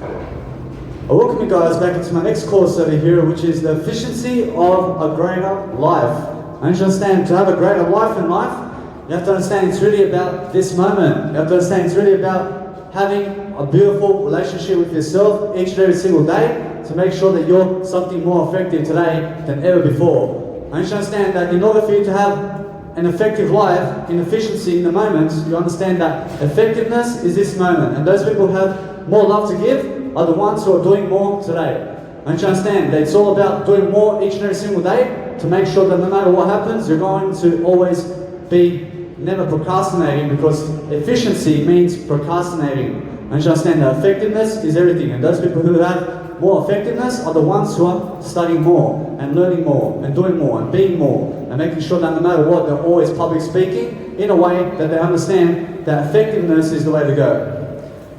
I welcome you guys back into my next course over here, which is the efficiency of a greater life. I understand to have a greater life in life, you have to understand it's really about this moment. You have to understand it's really about having a beautiful relationship with yourself each and every single day to make sure that you're something more effective today than ever before. I understand that in order for you to have an effective life in efficiency in the moment, you understand that effectiveness is this moment, and those people who have more love to give are the ones who are doing more today. I understand that it's all about doing more each and every single day to make sure that no matter what happens, you're going to always be never procrastinating, because efficiency means procrastinating. I understand that effectiveness is everything, and those people who have more effectiveness are the ones who are studying more and learning more and doing more and being more and making sure that no matter what, they're always public speaking in a way that they understand that effectiveness is the way to go.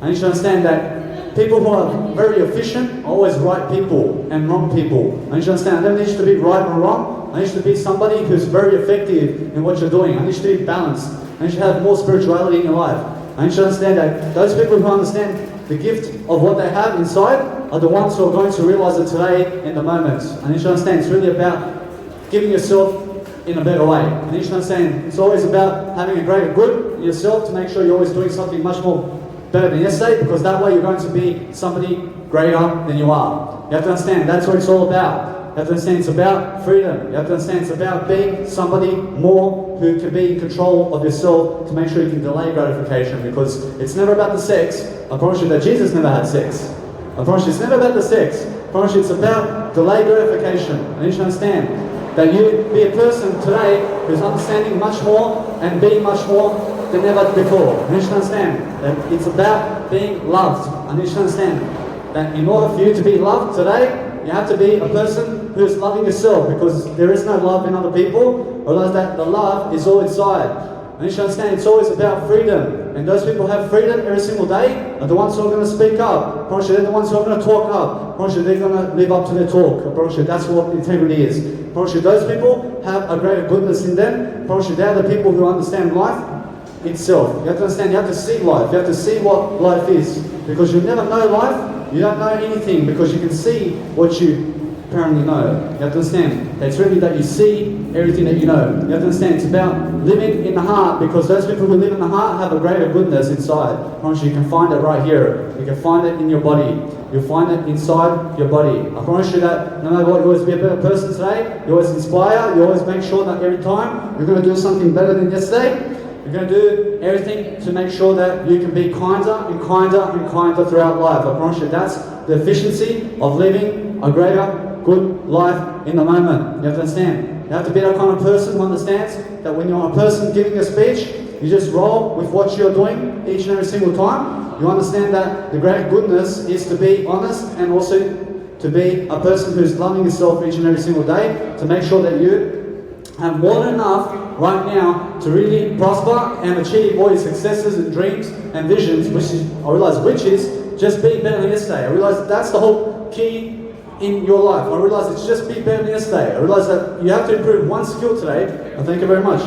I need to understand that people who are very efficient are always right people and wrong people. I need to understand I don't need to be right or wrong. I need to be somebody who's very effective in what you're doing. I need to be balanced. I need to have more spirituality in your life. I need to understand that those people who understand the gift of what they have inside are the ones who are going to realize it today in the moment. I need to understand it's really about giving yourself in a better way. I need to understand it's always about having a greater good in yourself to make sure you're always doing something much more better than yesterday, because that way you're going to be somebody greater than you are. You have to understand that's what it's all about. You have to understand it's about freedom. You have to understand it's about being somebody more who can be in control of yourself to make sure you can delay gratification, because it's never about the sex. I promise you that Jesus never had sex. I promise you it's never about the sex. I promise you it's about delayed gratification. I need you to understand that you be a person today who's understanding much more and being much more than ever before. I need you to understand that it's about being loved. I need you to understand that in order for you to be loved today, you have to be a person who is loving yourself, because there is no love in other people. Realize that the love is all inside. I need you to understand it's always about freedom. And those people who have freedom every single day are the ones who are going to speak up. I promise you they're the ones who are going to talk up. I promise you they're going to live up to their talk. I promise you that's what integrity is. I promise you those people have a greater goodness in them. I promise you they're the people who understand life itself. You have to understand, you have to see life. You have to see what life is. Because you never know life, you don't know anything, because you can see what you apparently know. You have to understand that it's really that you see everything that you know. You have to understand it's about living in the heart, because those people who live in the heart have a greater goodness inside. I promise you can find it right here. You can find it in your body. You'll find it inside your body. I promise you that no matter what, you always be a better person today. You always inspire. You always make sure that every time you're going to do something better than yesterday. You're going to do everything to make sure that you can be kinder and kinder and kinder throughout life. I promise you that's the efficiency of living a greater good life in the moment. You have to understand. You have to be that kind of person who understands that when you're a person giving a speech, you just roll with what you're doing each and every single time. You understand that the great goodness is to be honest, and also to be a person who's loving yourself each and every single day, to make sure that you have more than enough right now to really prosper and achieve all your successes and dreams and visions, which is just being better than yesterday. I realize that's the whole key in your life. I realize it's just be better than yesterday. I realize that you have to improve one skill today, and thank you very much.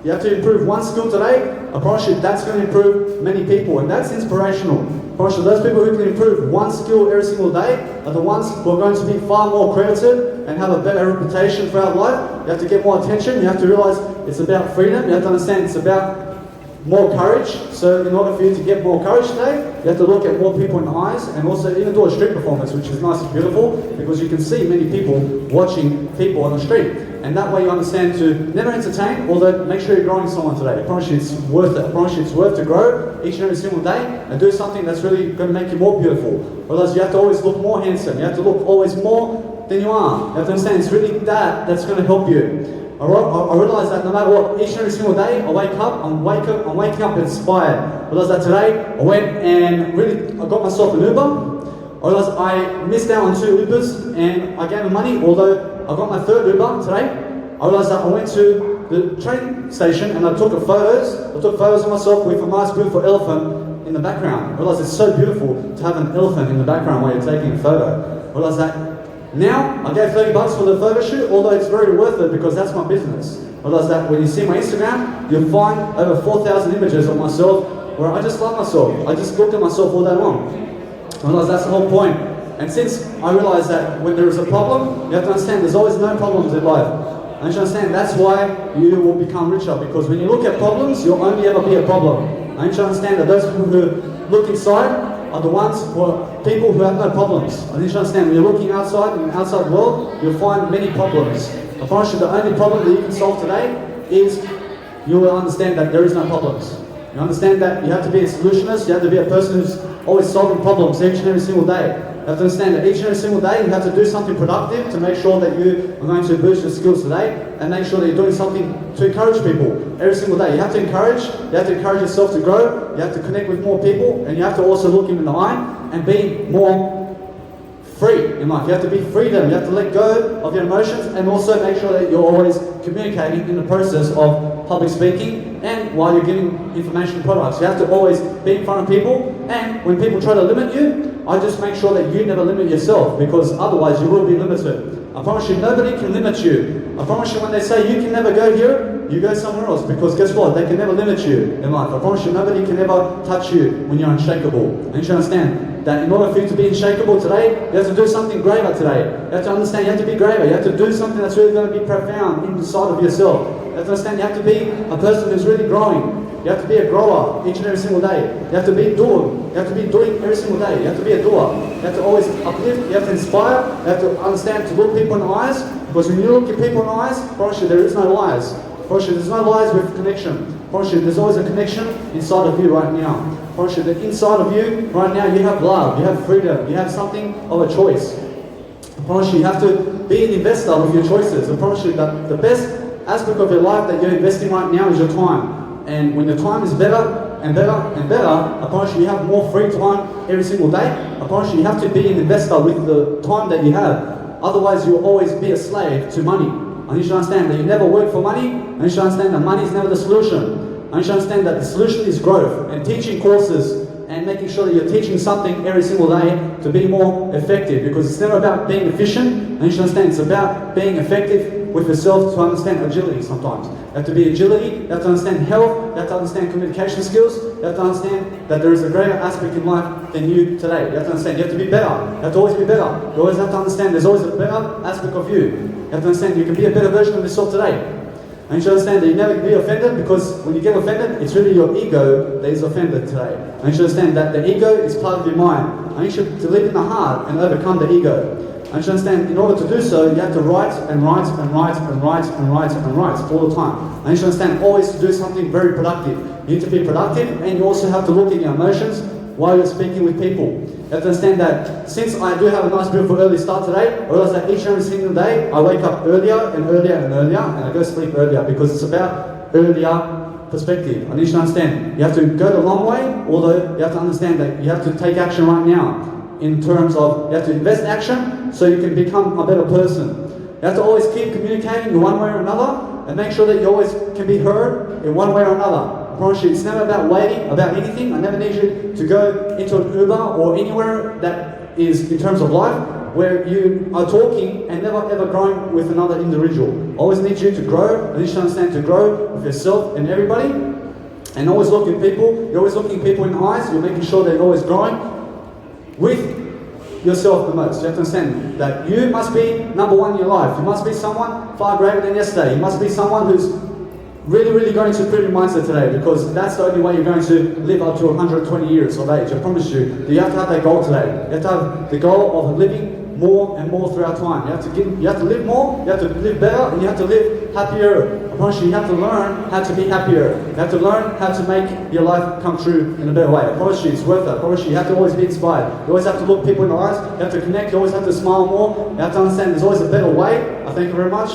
You have to improve one skill today. I promise you that's going to improve many people, and that's inspirational. I promise you those people who can improve one skill every single day are the ones who are going to be far more credited and have a better reputation throughout life. You have to get more attention. You have to realize it's about freedom. You have to understand it's about more courage. So in order for you to get more courage today, you have to look at more people in the eyes, and also even do a street performance, which is nice and beautiful, because you can see many people watching people on the street. And that way you understand to never entertain, although make sure you're growing someone today. I promise you it's worth it. I promise you it's worth to grow each and every single day and do something that's really going to make you more beautiful. Otherwise you have to always look more handsome. You have to look always more than you are. You have to understand it's really that's going to help you. I realize that no matter what, each and every single day I wake up, I'm waking up inspired. I realize that today I went and I got myself an Uber. I realized I missed out on 2 Ubers and I gave them money, although I got my 3rd Uber today. I realized that I went to the train station and I took photos of myself with a nice beautiful elephant in the background. I realized it's so beautiful to have an elephant in the background while you're taking a photo. I realized that now I gave $30 for the photo shoot, although it's very worth it because that's my business. I realized that when you see my Instagram, you'll find over 4,000 images of myself where I just love myself. I just look at myself all day long. I realized that's the whole point. And since I realized that when there is a problem, you have to understand there's always no problems in life. And you understand that's why you will become richer, because when you look at problems, you'll only ever be a problem. And you understand that those people who look inside are the ones who are people who have no problems. And you understand when you're looking outside in the outside world, you'll find many problems. I promise you the only problem that you can solve today is you will understand that there is no problems. You understand that you have to be a solutionist, you have to be a person who's always solving problems each and every single day. You have to understand that each and every single day you have to do something productive to make sure that you are going to boost your skills today and make sure that you're doing something to encourage people every single day. You have to encourage yourself to grow, you have to connect with more people, and you have to also look in the eye and be more free in life. You have to be freedom, you have to let go of your emotions and also make sure that you're always communicating in the process of public speaking and while you're giving information products. You have to always be in front of people, and when people try to limit you, I just make sure that you never limit yourself, because otherwise you will be limited. I promise you nobody can limit you. I promise you when they say you can never go here, you go somewhere else, because guess what? They can never limit you in life. I promise you nobody can ever touch you when you're unshakable. And you should understand that in order for you to be unshakable today, you have to do something greater today. You have to understand you have to be greater. You have to do something that's really going to be profound inside of yourself. You have to understand you have to be a person who's really growing. You have to be a grower each and every single day. You have to be doing. You have to be doing every single day. You have to be a doer. You have to always uplift. You have to inspire. You have to understand to look people in the eyes. Because when you look at people in the eyes, promise you there is no lies. Promise you there's no lies with connection. Promise you there's always a connection inside of you right now. Promise you that inside of you right now you have love, you have freedom, you have something of a choice. I promise you have to be an investor with your choices. I promise you that the best aspect of your life that you're investing right now is your time. And when your time is better and better and better, I promise you have more free time every single day. I promise you have to be an investor with the time that you have. Otherwise you'll always be a slave to money. And you should understand that you never work for money, and you should understand that money is never the solution. And you should understand that the solution is growth and teaching courses and making sure that you're teaching something every single day to be more effective, because it's never about being efficient, and you should understand it's about being effective with yourself to understand agility sometimes. You have to be agility, you have to understand health, you have to understand communication skills, you have to understand that there is a greater aspect in life than you today. You have to understand you have to be better, you have to always be better. You always have to understand there's always a better aspect of you. You have to understand you can be a better version of yourself today. And you should understand that you never be offended, because when you get offended, it's really your ego that is offended today. And you should understand that the ego is part of your mind. And you should live in the heart and overcome the ego. And you should understand in order to do so, you have to write and write and write and write and write and write all the time. And you should understand always to do something very productive. You need to be productive, and you also have to look at your emotions while you're speaking with people. You have to understand that since I do have a nice beautiful early start today, I realize that each and every single day I wake up earlier and earlier and earlier, and I go to sleep earlier, because it's about earlier perspective. I need you to understand you have to go the long way, although you have to understand that you have to take action right now, in terms of you have to invest action so you can become a better person. You have to always keep communicating in one way or another, and make sure that you always can be heard in one way or another. I promise you, it's never about waiting about anything. I never need you to go into an Uber or anywhere that is in terms of life where you are talking and never ever growing with another individual. I always need you to grow. I need you to understand to grow with yourself and everybody, and always look at people. You're always looking people in the eyes. You're making sure that you're always growing with yourself the most. You have to understand that you must be number one in your life. You must be someone far greater than yesterday. You must be someone who's really going to improve your mindset today, because that's the only way you're going to live up to 120 years of age. I promise you. You have to have that goal today. You have to have the goal of living more and more throughout time. You have to live more, you have to live better, and you have to live happier. I promise you, you have to learn how to be happier. You have to learn how to make your life come true in a better way. I promise you, it's worth it. I promise you, you have to always be inspired. You always have to look people in the eyes. You have to connect. You always have to smile more. You have to understand there's always a better way. I thank you very much.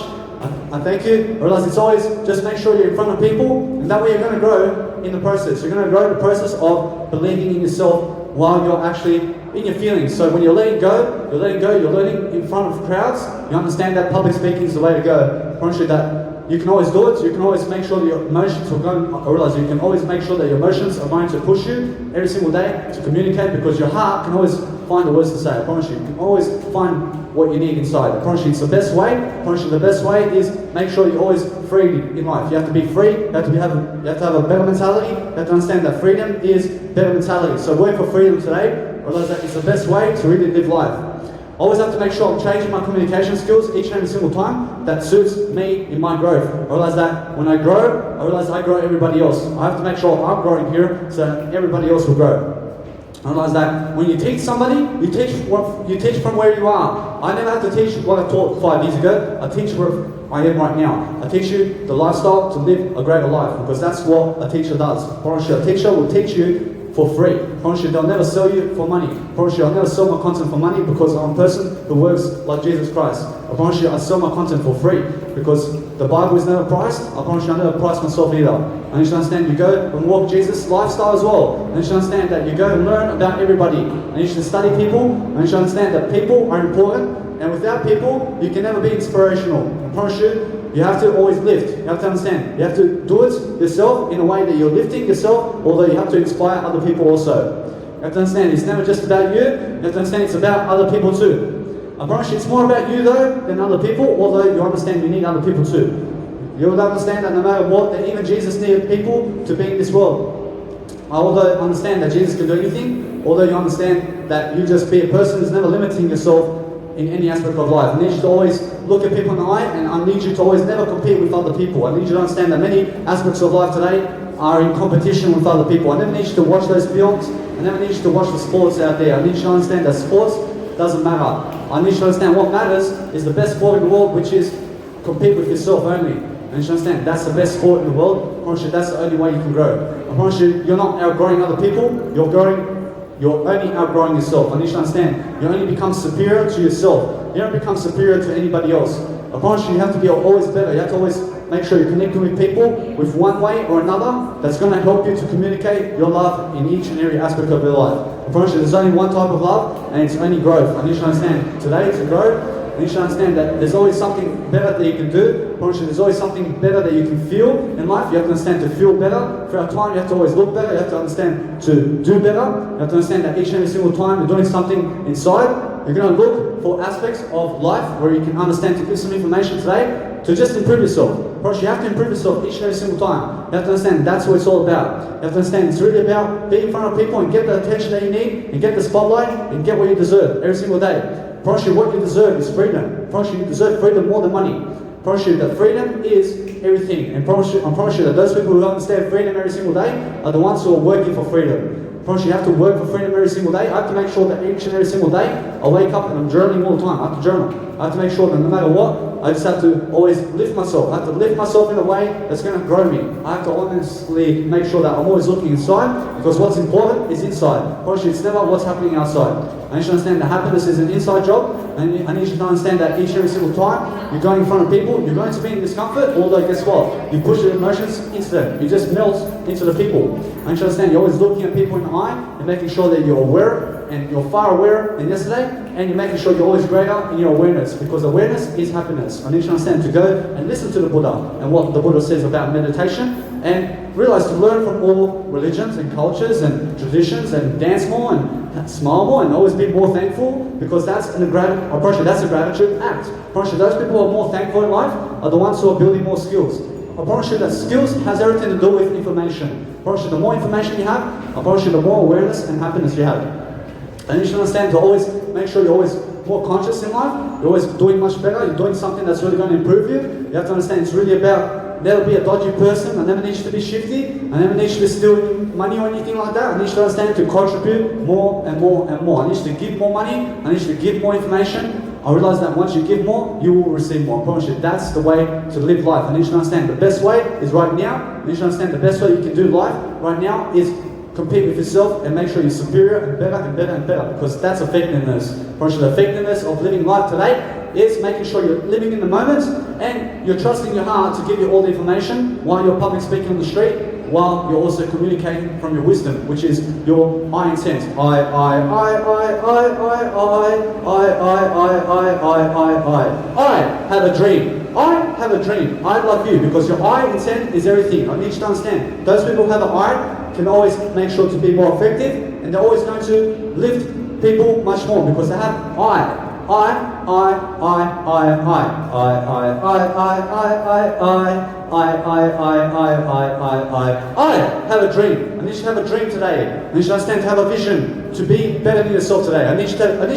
I thank you. I realize it's always just make sure you're in front of people, and that way you're going to grow in the process. You're going to grow in the process of believing in yourself while you're actually in your feelings. So when you're letting go, you're learning in front of crowds. You understand that public speaking is the way to go. I promise you that you can always do it. You can always make sure that your emotions are going. I realize you can always make sure that your emotions are going to push you every single day to communicate, because your heart can always find the words to say. I promise you can always find what you need inside. I promise you it's the best way. I promise you the best way is make sure you're always free in life. You have to be free. You have to have a better mentality. You have to understand that freedom is better mentality. So work for freedom today. I realize that it's the best way to really live life. I always have to make sure I'm changing my communication skills each and every single time that suits me in my growth. I realize that when I grow, I realize I grow everybody else. I have to make sure I'm growing here so that everybody else will grow. I realize that when you teach somebody, you teach from where you are. I never have to teach what I taught 5 years ago. I teach where I am right now. I teach you the lifestyle to live a greater life, because that's what a teacher does. A teacher will teach you for free. They'll never sell you for money. I'll never sell my content for money, because I'm a person who works like Jesus Christ. I sell my content for free because the Bible is never priced. I never price myself either. And you should understand, you go and walk Jesus' lifestyle as well. And you should understand that you go and learn about everybody. And you should study people. And you should understand that people are important. And without people, you can never be inspirational. I promise you have to always lift. You have to understand. You have to do it yourself in a way that you're lifting yourself, although you have to inspire other people also. You have to understand it's never just about you. You have to understand it's about other people too. I promise you it's more about you though than other people, although you understand you need other people too. You will understand that no matter what, that even Jesus needed people to be in this world. Although understand that Jesus can do anything, although you understand that you just be a person who's never limiting yourself in any aspect of life. I need you to always look at people in the eye, and I need you to always never compete with other people. I need you to understand that many aspects of life today are in competition with other people. I never need you to watch those films. I never need you to watch the sports out there. I need you to understand that sports doesn't matter. I need you to understand what matters is the best sport in the world, which is compete with yourself only. And you should understand that's the best sport in the world. I promise you that's the only way you can grow. I promise you you're not outgrowing other people, you're only outgrowing yourself. I need you to understand you only become superior to yourself. You don't become superior to anybody else. I promise you have to be always better. You have to always make sure you're connecting with people with one way or another that's going to help you to communicate your love in each and every aspect of your life. I promise you there's only one type of love, and it's only growth. I need you to understand today to grow. You should understand that there's always something better that you can do. There's always something better that you can feel in life. You have to understand to feel better. Throughout time, you have to always look better. You have to understand to do better. You have to understand that each and every single time you're doing something inside, you're going to look for aspects of life where you can understand to give some information today to just improve yourself. You have to improve yourself each and every single time. You have to understand that's what it's all about. You have to understand it's really about being in front of people and get the attention that you need and get the spotlight and get what you deserve every single day. Promise you what you deserve is freedom. Promise you deserve freedom more than money. Promise you that freedom is everything. And I promise you that those people who understand freedom every single day are the ones who are working for freedom. I promise you have to work for freedom every single day. I have to make sure that each and every single day I wake up and I'm journaling all the time. I have to journal. I have to make sure that no matter what, I just have to always lift myself. I have to lift myself in a way that's going to grow me. I have to honestly make sure that I'm always looking inside, because what's important is inside. I promise you it's never what's happening outside. I need you to understand that happiness is an inside job, and I need you to understand that each and every single time you're going in front of people, you're going to be in discomfort, although guess what? You push your emotions into them. You just melt into the people. I need you to understand you're always looking at people in the eye and making sure that you're aware, and you're far aware than yesterday, and you're making sure you're always greater in your awareness, because awareness is happiness. I need you to understand to go and listen to the Buddha and what the Buddha says about meditation, and realize to learn from all religions and cultures and traditions, and dance more and smile more and always be more thankful, because that's a gratitude act. I promise you those people who are more thankful in life are the ones who are building more skills. I promise you that skills has everything to do with information. I promise you the more information you have, I promise you the more awareness and happiness you have. And you should understand to always make sure you're always more conscious in life. You're always doing much better. You're doing something that's really going to improve you. You have to understand it's really about never be a dodgy person. I never need you to be shifty. I never need you to steal money or anything like that. I need you to understand to contribute more and more and more. I need you to give more money. I need you to give more information. I realize that once you give more, you will receive more. I promise you that's the way to live life. I need you to understand the best way is right now. I need you to understand the best way you can do life right now is compete with yourself and make sure you're superior and better and better and better, because that's effectiveness. The effectiveness of living life today is making sure you're living in the moment and you're trusting your heart to give you all the information while you're public speaking on the street, while you're also communicating from your wisdom, which is your I intent. I have a dream. I have a dream. I love you, because your I intent is everything. I need you to understand. Those people who have an I can always make sure to be more effective, and they're always going to lift people much more, because they have I have a dream. I need you to have a dream today. I need you to understand to have a vision. to be better than yourself today. I need you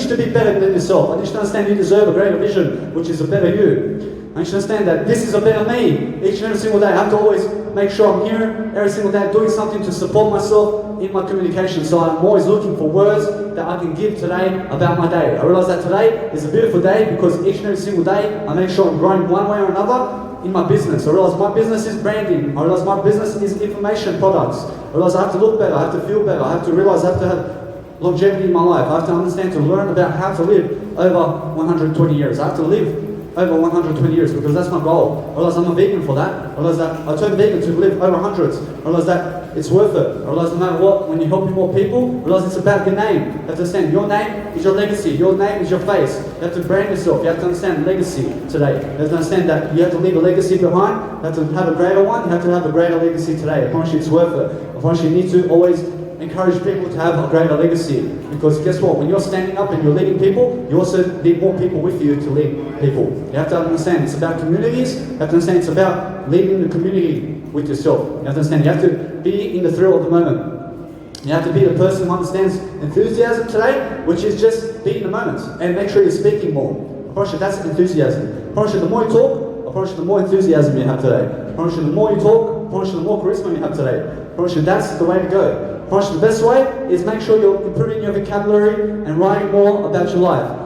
to be better than yourself. I need you to understand you deserve a greater vision, which is a better you. I need you to understand that this is a better me. Each and every single day, I have to always make sure I'm here every single day doing something to support myself in my communication. So I'm always looking for words that I can give today about my day. I realize that today is a beautiful day because each and every single day, I make sure I'm growing one way or another in my business. I realize my business is branding. I realize my business is information products. I realize I have to look better, I have to feel better, I have to realize I have to have longevity in my life. I have to understand to learn about how to live over 120 years. I have to live over 120 years because that's my goal. I realize I'm a vegan for that. I realize that I turned vegan to live over hundreds. I realize that it's worth it. I realize no matter what, when you're helping more people, I realize it's about your name. You have to understand your name is your legacy. Your name is your face. You have to brand yourself. You have to understand legacy today. You have to understand that you have to leave a legacy behind. You have to have a greater one. You have to have a greater legacy today. I promise you it's worth it. I promise you need to always encourage people to have a greater legacy. Because guess what? When you're standing up and you're leading people, you also need more people with you to lead people. You have to understand it's about communities. You have to understand it's about leading the community with yourself. You have to understand you have to be in the thrill of the moment. You have to be the person who understands enthusiasm today, which is just be in the moment and make sure you're speaking more. I promise you that's enthusiasm. I promise you the more you talk, I promise you the more enthusiasm you have today. I promise you the more you talk, I promise you the more charisma you have today. I promise you that's the way to go. I promise you the best way is make sure you're improving your vocabulary and writing more about your life.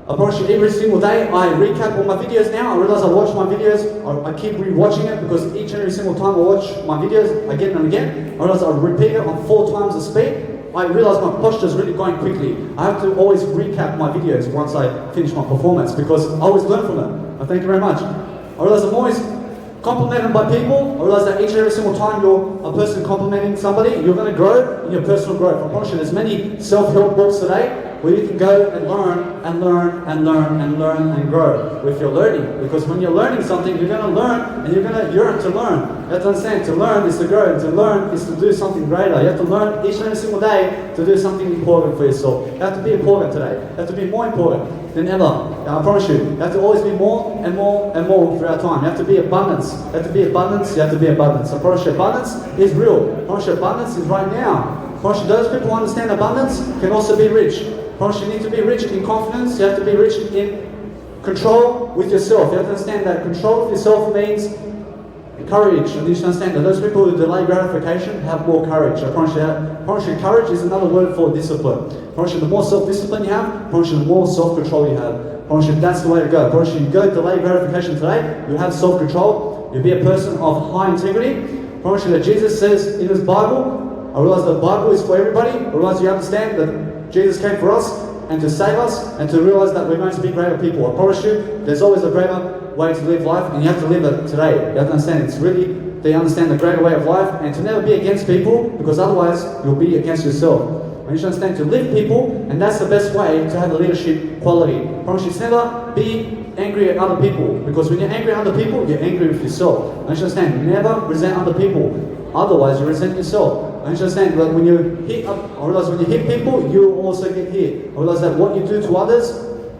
I promise you every single day I recap all my videos now. I realize I watch my videos, I keep re-watching it because each and every single time I watch my videos again and again, I realize I repeat it on 4 times the speed. I realize my posture is really going quickly. I have to always recap my videos once I finish my performance because I always learn from them. I thank you very much. I realize I'm always complimented by people. I realize that each and every single time you're a person complimenting somebody, you're going to grow in your personal growth. I promise you there's many self-help books today where you can go and learn and learn and learn and learn and grow with your learning. Because when you're learning something, you're going to learn and you're going to yearn to learn. You have to understand, to learn is to grow, and to learn is to do something greater. You have to learn each and every single day to do something important for yourself. You have to be important today. You have to be more important than ever. I promise you, you have to always be more and more and more throughout time. You have to be abundance. You have to be abundance. You have to be abundance. I promise you, abundance is real. I promise you, abundance is right now. I promise you, those people who understand abundance can also be rich. I promise you need to be rich in confidence. You have to be rich in control with yourself. You have to understand that control with yourself means courage. And you should understand that those people who delay gratification have more courage. I promise you, courage is another word for discipline. I promise you, the more self-discipline you have, I promise you, the more self-control you have. I promise you, that's the way to go. I promise you, go delay gratification today, you have self-control, you'll be a person of high integrity. I promise you that Jesus says in his Bible, I realize the Bible is for everybody. I realize you understand that Jesus came for us and to save us and to realize that we're going to be greater people. I promise you, there's always a greater way to live life and you have to live it today. You have to understand it's really, they understand the greater way of life and to never be against people because otherwise you'll be against yourself. And you should understand to live people and that's the best way to have a leadership quality. I promise you, it's never be angry at other people because when you're angry at other people, you're angry with yourself. And you should understand, never resent other people. Otherwise, you resent yourself. I understand that when you hit up, I realize when you hit people, you also get hit. I realize that what you do to others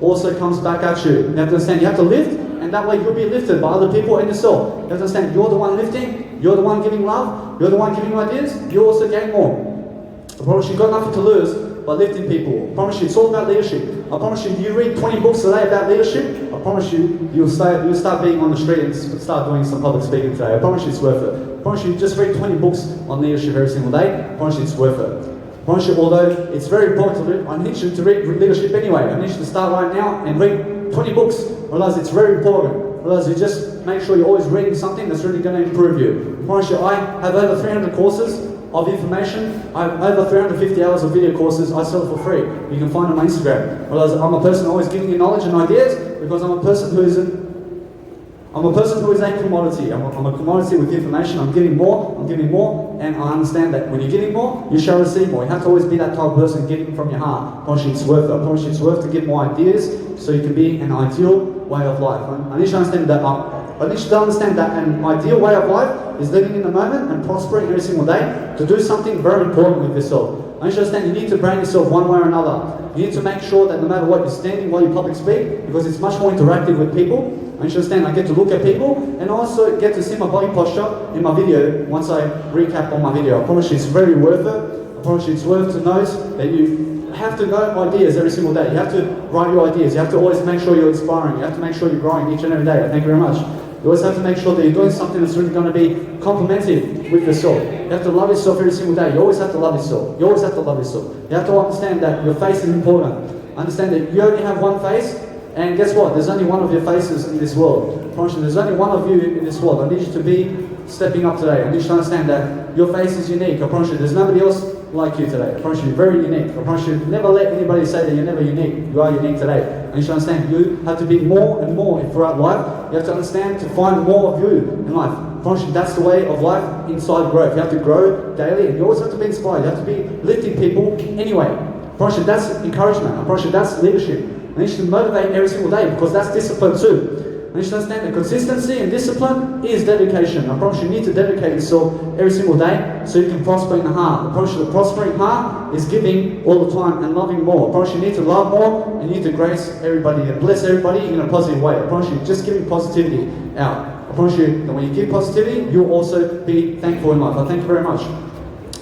also comes back at you. You have to understand, you have to lift, and that way you'll be lifted by other people and yourself. You have to understand, you're the one lifting, you're the one giving love, you're the one giving ideas, you also gain more. I promise you've got nothing to lose by lifting people. I promise you, it's all about leadership. I promise you read 20 books today about leadership, I promise you, you'll start being on the street and start doing some public speaking today. I promise you it's worth it. I promise you, just read 20 books on leadership every single day. I promise you it's worth it. I promise you, although it's very important to read, I need you to read leadership anyway. I need you to start right now and read 20 books. I realize it's very important. I realize you just make sure you're always reading something that's really going to improve you. I promise you, I have over 300 courses of information. I have over 350 hours of video courses I sell for free. You can find on my Instagram. I realize I'm a person always giving you knowledge and ideas because I'm a person who is a commodity. I'm a commodity with information. I'm giving more, and I understand that when you're giving more, you shall receive more. You have to always be that type of person giving from your heart. I promise you it's worth it. I promise you it's worth to give more ideas so you can be an ideal way of life. I need you to understand that. I need you to understand that an ideal way of life is living in the moment and prospering every single day to do something very important with yourself. I need you to understand you need to brand yourself one way or another. You need to make sure that no matter what, you're standing while you public speak because it's much more interactive with people. I understand I get to look at people and also get to see my body posture in my video once I recap on my video. I promise you it's very worth it. I I promise you it's worth to note that you have to know ideas every single day. You have to write your ideas. You have to always make sure you're inspiring. You have to make sure you're growing each and every day. Thank you very much. You always have to make sure that you're doing something that's really going to be complementary with yourself. You have to love yourself every single day. You always have to love yourself. You always have to love yourself. You have to understand that your face is important. Understand that you only have one face, and guess what? There's only one of your faces in this world. I promise you, there's only one of you in this world. I need you to be stepping up today. I need you to understand that your face is unique. I promise you, there's nobody else like you today. I promise you, you're very unique. I promise you, never let anybody say that you're never unique. You are unique today. And you should understand, you have to be more and more throughout life. You have to understand to find more of you in life. I promise you, that's the way of life inside growth. You have to grow daily, and you always have to be inspired. You have to be lifting people anyway. I promise you, that's encouragement. I promise you, that's leadership. And you should motivate every single day, because that's discipline too. And you should understand that consistency and discipline is dedication. I promise you need to dedicate yourself every single day so you can prosper in the heart. I promise you the prospering heart is giving all the time and loving more. I promise you need to love more, and you need to grace everybody and bless everybody in a positive way. I promise you just giving positivity out. I promise you that when you give positivity, you'll also be thankful in life. I thank you very much.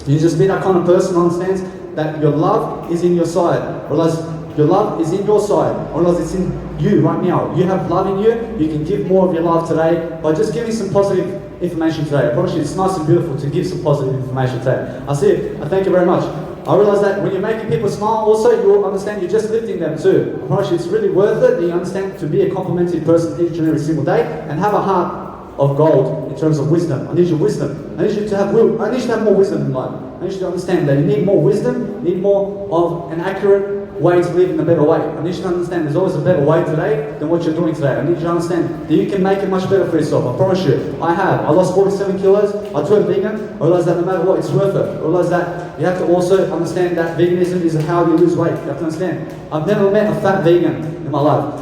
You just be that kind of person who understands that your love is in your side. Realize your love is in your side. Realize it's in you right now. You have love in you. You can give more of your love today by just giving some positive information today. I promise you it's nice and beautiful to give some positive information today. I see it. I thank you very much. I realize that when you're making people smile also, you'll understand you're just lifting them too. I promise you it's really worth it that you understand to be a complimentary person each and every single day and have a heart of gold in terms of wisdom. I need your wisdom. I need you to have will. I need you to have more wisdom in life. I need you to understand that you need more wisdom, you need more of an accurate way to live in a better way. I need you to understand there's always a better way today than what you're doing today. I need you to understand that you can make it much better for yourself. I promise you. I have. I lost 47 kilos. I turned vegan. I realized that no matter what, it's worth it. I realized that you have to also understand that veganism is how you lose weight. You have to understand. I've never met a fat vegan in my life.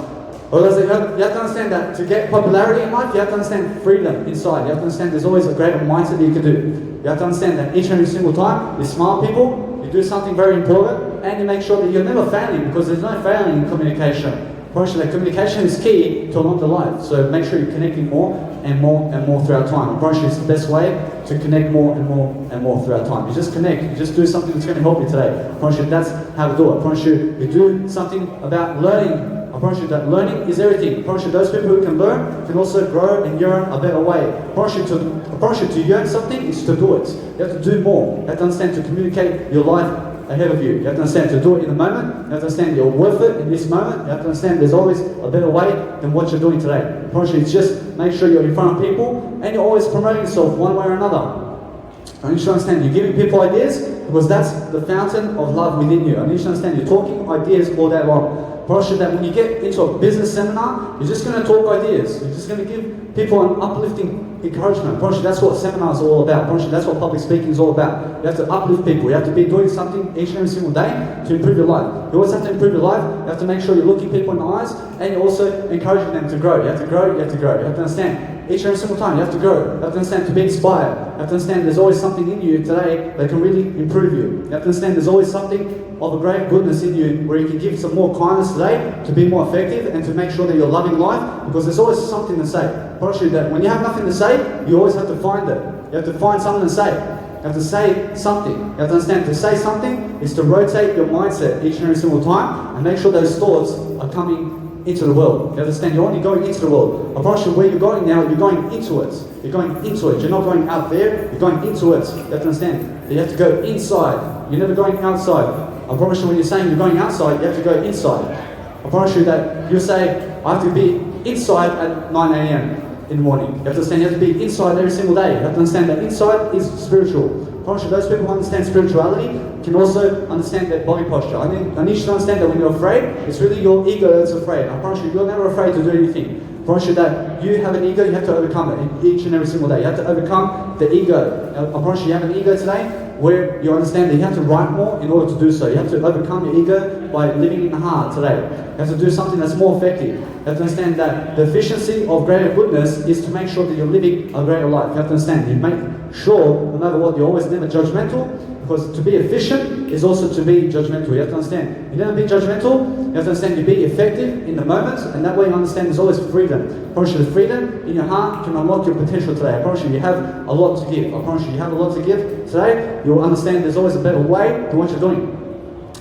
I realize that you have to understand that to get popularity in life, you have to understand freedom inside. You have to understand there's always a greater mindset that you can do. You have to understand that each and every single time you smile people, you do something very important, and you make sure that you're never failing, because there's no failing in communication. Personally, communication is key to a longer life. So make sure you're connecting more and more and more throughout time. I promise you it's the best way to connect more and more and more throughout time. You just connect. You just do something that's going to help you today. I promise you that's how to do it. I promise you do something about learning. I promise you that learning is everything. I promise you those people who can learn can also grow and yearn a better way. I promise you to yearn something is to do it. You have to do more. You have to understand to communicate your life ahead of you. You have to understand to do it in the moment. You have to understand you're worth it in this moment. You have to understand there's always a better way than what you're doing today. I promise you, it's just make sure you're in front of people and you're always promoting yourself one way or another. I need you to understand you're giving people ideas because that's the fountain of love within you. I need you to understand you're talking ideas all day long. I promise you that when you get into a business seminar, you're just going to talk ideas. You're just going to give people an uplifting encouragement. I promise you that's what seminars are all about. I promise you that's what public speaking is all about. You have to uplift people. You have to be doing something each and every single day to improve your life. You always have to improve your life. You have to make sure you're looking people in the eyes and you're also encouraging them to grow. You have to grow, you have to grow. You have to understand each and every single time you have to grow. You have to understand to be inspired. You have to understand there's always something in you today that can really improve you. You have to understand there's always something of a great goodness in you where you can give some more kindness today to be more effective and to make sure that you're loving life, because there's always something to say. I promise you that when you have nothing to say, you always have to find it. You have to find something to say. You have to say something. You have to understand to say something is to rotate your mindset each and every single time and make sure those thoughts are coming into the world. You understand? You're only going into the world. I promise you where you're going now, you're going into it. You're going into it. You're not going out there, you're going into it. You have to understand that you have to go inside. You're never going outside. I promise you when you're saying you're going outside, you have to go inside. I promise you that you say, I have to be inside at 9 a.m. in the morning. You have to understand you have to be inside every single day. You have to understand that inside is spiritual. I promise you those people who understand spirituality can also understand their body posture. I need you to understand that when you're afraid, it's really your ego that's afraid. I promise you, you're never afraid to do anything. I promise you that you have an ego, you have to overcome it each and every single day. You have to overcome the ego. I promise you have an ego today where you understand that you have to write more in order to do so. You have to overcome your ego by living in the heart today. You have to do something that's more effective. You have to understand that the efficiency of greater goodness is to make sure that you're living a greater life. You have to understand, you make sure, no matter what, you're always never judgmental, Because to be efficient is also to be judgmental. You have to understand. You never be judgmental. You have to understand you be effective in the moment, and that way you understand there's always freedom. I promise you, the freedom in your heart can unlock your potential today. I promise you, you have a lot to give. I promise you, you have a lot to give today. You'll understand there's always a better way to what you're doing.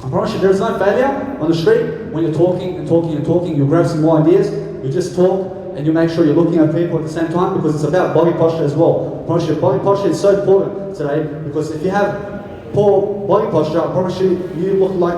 I promise you, there is no failure on the street when you're talking and talking and talking. You'll grab some more ideas. You just talk. And you make sure you're looking at people at the same time, because it's about body posture as well. I promise you, body posture is so important today, because if you have poor body posture, I promise you, you look like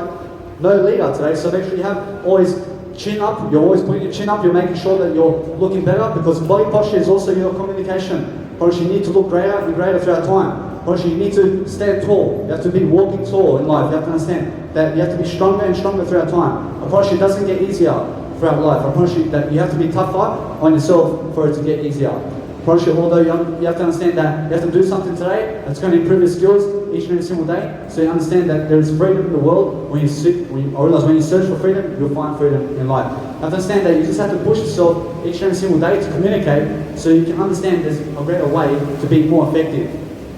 no leader today. So make sure you have always chin up. You're always putting your chin up. You're making sure that you're looking better, because body posture is also your communication. I promise you, need to look greater and greater throughout time. I promise you, you need to stand tall. You have to be walking tall in life. You have to understand that you have to be stronger and stronger throughout time. I promise you, it doesn't get easier throughout life. I promise you that you have to be tougher on yourself for it to get easier. I promise you, although you have to understand that you have to do something today that's going to improve your skills each and every single day, so you understand that there is freedom in the world. When you search for freedom, you'll find freedom in life. You have to understand that you just have to push yourself each and every single day to communicate, so you can understand there's a greater way to be more effective.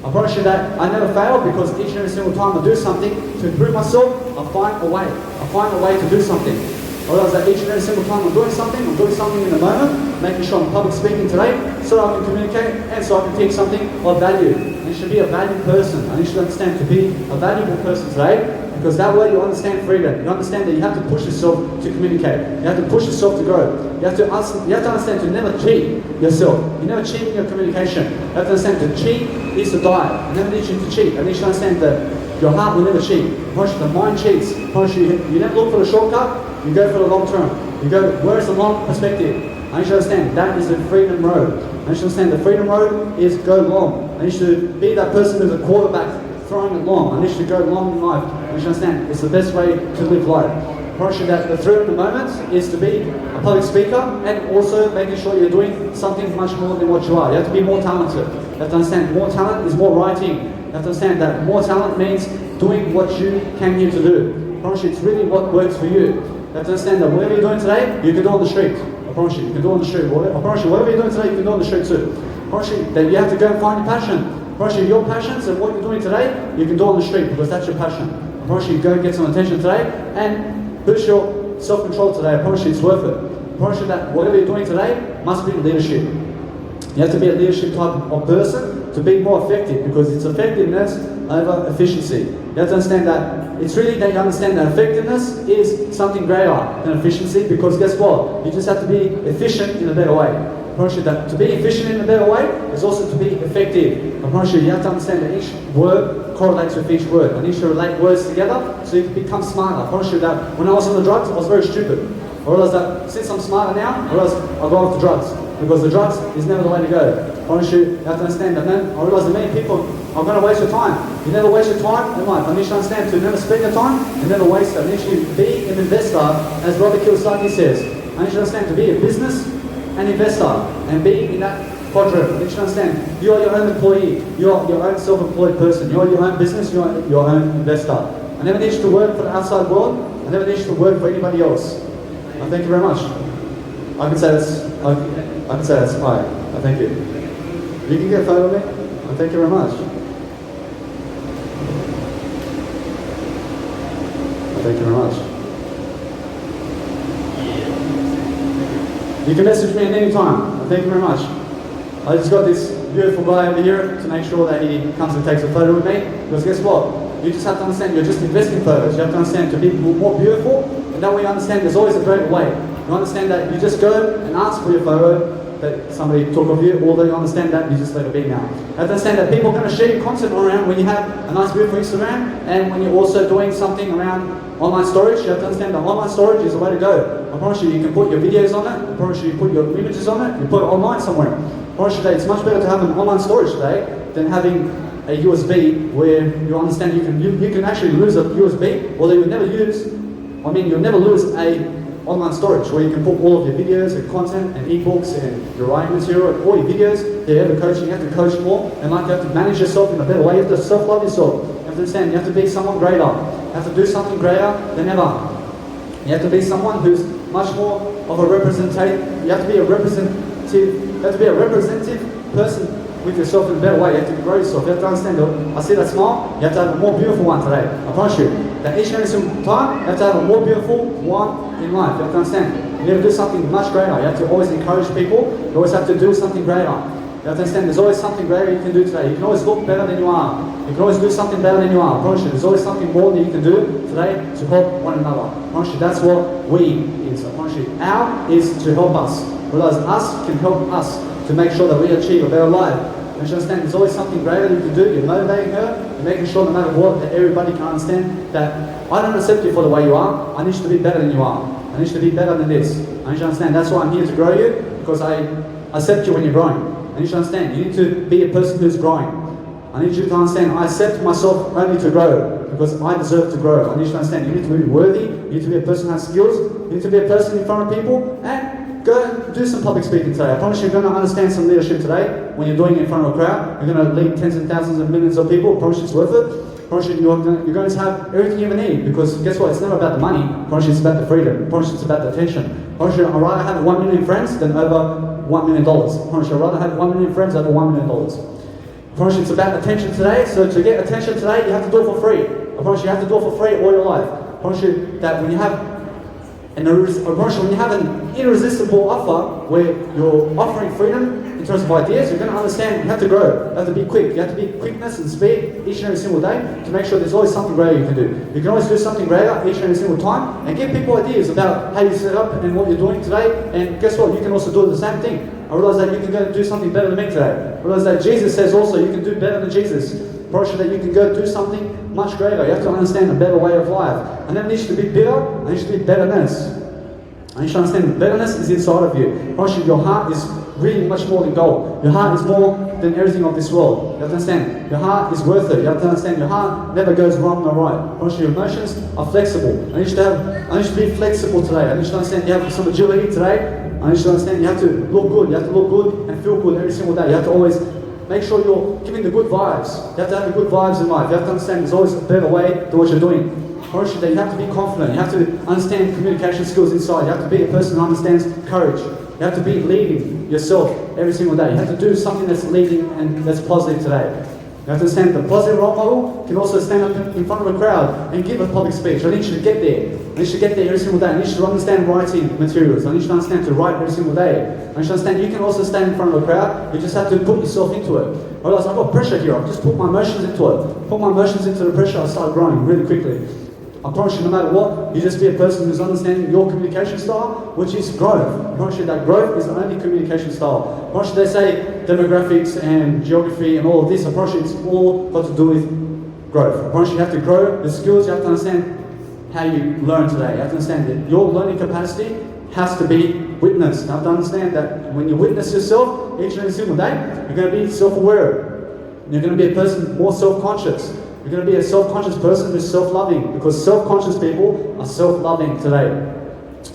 I promise you that I never fail, because each and every single time I do something to improve myself, I find a way. I find a way to do something. I realize that each and every single time I'm doing something in the moment, making sure I'm public speaking today, so I can communicate and so I can teach something of value. And you should be a valued person. And you should understand to be a valuable person today, because that way you understand freedom. You understand that you have to push yourself to communicate. You have to push yourself to grow. You have to understand to never cheat yourself. You never cheat in your communication. You have to understand to cheat is to die. I never need you to cheat. I need you to understand that your heart will never cheat. The mind cheats. You never look for the shortcut. You go for the long term. You go, where is the long perspective? I need you to understand that is the freedom road. I need you to understand the freedom road is go long. I need you to be that person who's a quarterback throwing it long. I need you to go long in life. I need you to understand it's the best way to live life. I promise you that the thrill of the moment is to be a public speaker, and also making sure you're doing something much more than what you are. You have to be more talented. You have to understand more talent is more writing. You have to understand that more talent means doing what you came here to do. I promise you it's really what works for you. You have to understand that whatever you're doing today, you can do on the street. I promise you can do on the street. I promise you, whatever you're doing today, you can do on the street too. I promise you that you have to go and find your passion. I promise you, your passions and what you're doing today, you can do on the street, because that's your passion. I promise you, go and get some attention today and boost your self-control today. I promise you, it's worth it. I promise you that whatever you're doing today must be leadership. You have to be a leadership type of person to be more effective, because it's effectiveness over efficiency. You have to understand that it's really that you understand that effectiveness is something greater than efficiency, because guess what? You just have to be efficient in a better way. I promise you that to be efficient in a better way is also to be effective. I promise you have to understand that each word correlates with each word. I need you to relate words together so you can become smarter. I promise you that when I was on the drugs, I was very stupid. I realized that since I'm smarter now, I realized I'll go off the drugs, because the drugs is never the way to go. I promise you have to understand that, man. I realize that many people are going to waste your time. You never waste your time in life. I need you to understand to never spend your time and never waste it. I need you to be an investor, as Robert Kiyosaki says. I need you to understand to be a business and investor, and be in that quadrant. I need you to understand you are your own employee. You are your own self-employed person. You are your own business. You are your own investor. I never need you to work for the outside world. I never need you to work for anybody else. Thank you very much. I can say that's fine. Thank you. You can get a photo of me. Thank you very much. Thank you very much. You can message me at any time. Thank you very much. I just got this beautiful guy over here to make sure that he comes and takes a photo with me. Because guess what? You just have to understand you're just investing photos. You have to understand to be more beautiful, and that way you understand there's always a greater way. You understand that you just go and ask for your photo that somebody took of you, although you understand that you just let it be now. You have to understand that people are going to share your content around when you have a nice beautiful Instagram, and when you're also doing something around online storage. You have to understand that online storage is the way to go. I promise you, you can put your videos on it. I promise you, you put your images on it. You put it online somewhere. I promise you that it's much better to have an online storage today than having a USB where you understand you can actually lose a USB, although you'll never lose a online storage where you can put all of your videos and content and ebooks and your writing material and all your videos. You have coaching, you have to coach more, and like you have to manage yourself in a better way. You have to self-love yourself. You have to understand you have to be someone greater. You have to do something greater than ever. You have to be someone who's much more of a representative. You have to be a representative person with yourself in a better way. You have to grow yourself. You have to understand that I see that smile, you have to have a more beautiful one today. I promise you. That each and every single time, you have to have a more beautiful one in life. You have to understand. You need to do something much greater. You have to always encourage people. You always have to do something greater. You have to understand there's always something greater you can do today. You can always look better than you are. You can always do something better than you are. I promise you, there's always something more that you can do today to help one another. I promise you, that's what we is. I promise you, our is to help us. Whereas us can help us to make sure that we achieve a better life. And you understand, there's always something greater you can do. You're motivating her. You're making sure no matter what, that everybody can understand that I don't accept you for the way you are. I need you to be better than you are. I need you to be better than this. I need you to understand that's why I'm here to grow you, because I accept you when you're growing. I need you to understand you need to be a person who's growing. I need you to understand I accept myself only to grow because I deserve to grow. I need you to understand you need to be worthy. You need to be a person who has skills. You need to be a person in front of people and go and do some public speaking today. I promise you're going to understand some leadership today when you're doing it in front of a crowd. You're going to lead tens and thousands and millions of people. I promise you it's worth it. I promise you you're going to have everything you ever need, because guess what? It's never about the money. I promise you it's about the freedom. I promise you it's about the attention. I promise you I'd rather have 1 million friends than over $1 million. I promise you I'd rather have 1 million friends over $1 million. I promise you it's about attention today. So to get attention today, you have to do it for free. I promise you have to do it for free all your life. I promise you that when you have an irresistible offer where you're offering freedom in terms of ideas, you're going to understand you have to grow. You have to be quick. You have to be quickness and speed each and every single day to make sure there's always something greater you can do. You can always do something greater each and every single time and give people ideas about how you set up and what you're doing today. And guess what? You can also do the same thing. I realize that you can go and do something better than me today. I realize that Jesus says also you can do better than Jesus. I promise you that you can go do something much greater. You have to understand a better way of life. And then it needs to be bitter, and it needs to be betterness. And you should understand that bitterness is inside of you. I promise you your heart is really much more than gold. Your heart is more than everything of this world. You have to understand, your heart is worth it. You have to understand your heart never goes wrong or right. I promise you your emotions are flexible. I need you to be flexible today. I need you to understand you have some agility today. I need you to understand you have to look good. You have to look good and feel good every single day. You have to always make sure you're giving the good vibes. You have to have the good vibes in life. You have to understand there's always a better way to what you're doing. That you have to be confident. You have to understand communication skills inside. You have to be a person who understands courage. You have to be leading yourself every single day. You have to do something that's leading and that's positive today. You have to understand the positive role model can also stand up in front of a crowd and give a public speech. I need you to get there. I need you to get there every single day. I need you to understand writing materials. I need you to understand to write every single day. I need you to understand you can also stand in front of a crowd. You just have to put yourself into it. Otherwise, I've got pressure here. I've just put my emotions into it. Put my emotions into the pressure. I start growing really quickly. I promise you, no matter what, you just be a person who's understanding your communication style, which is growth. I promise you that growth is the only communication style. I promise you they say demographics and geography and all of this. I promise you it's all got to do with growth. I promise you have to grow the skills. You have to understand how you learn today. You have to understand that your learning capacity has to be witnessed. You have to understand that when you witness yourself each and every single day, you're going to be self-aware. You're going to be a person more self-conscious. You're going to be a self-conscious person who's self-loving, because self-conscious people are self-loving today.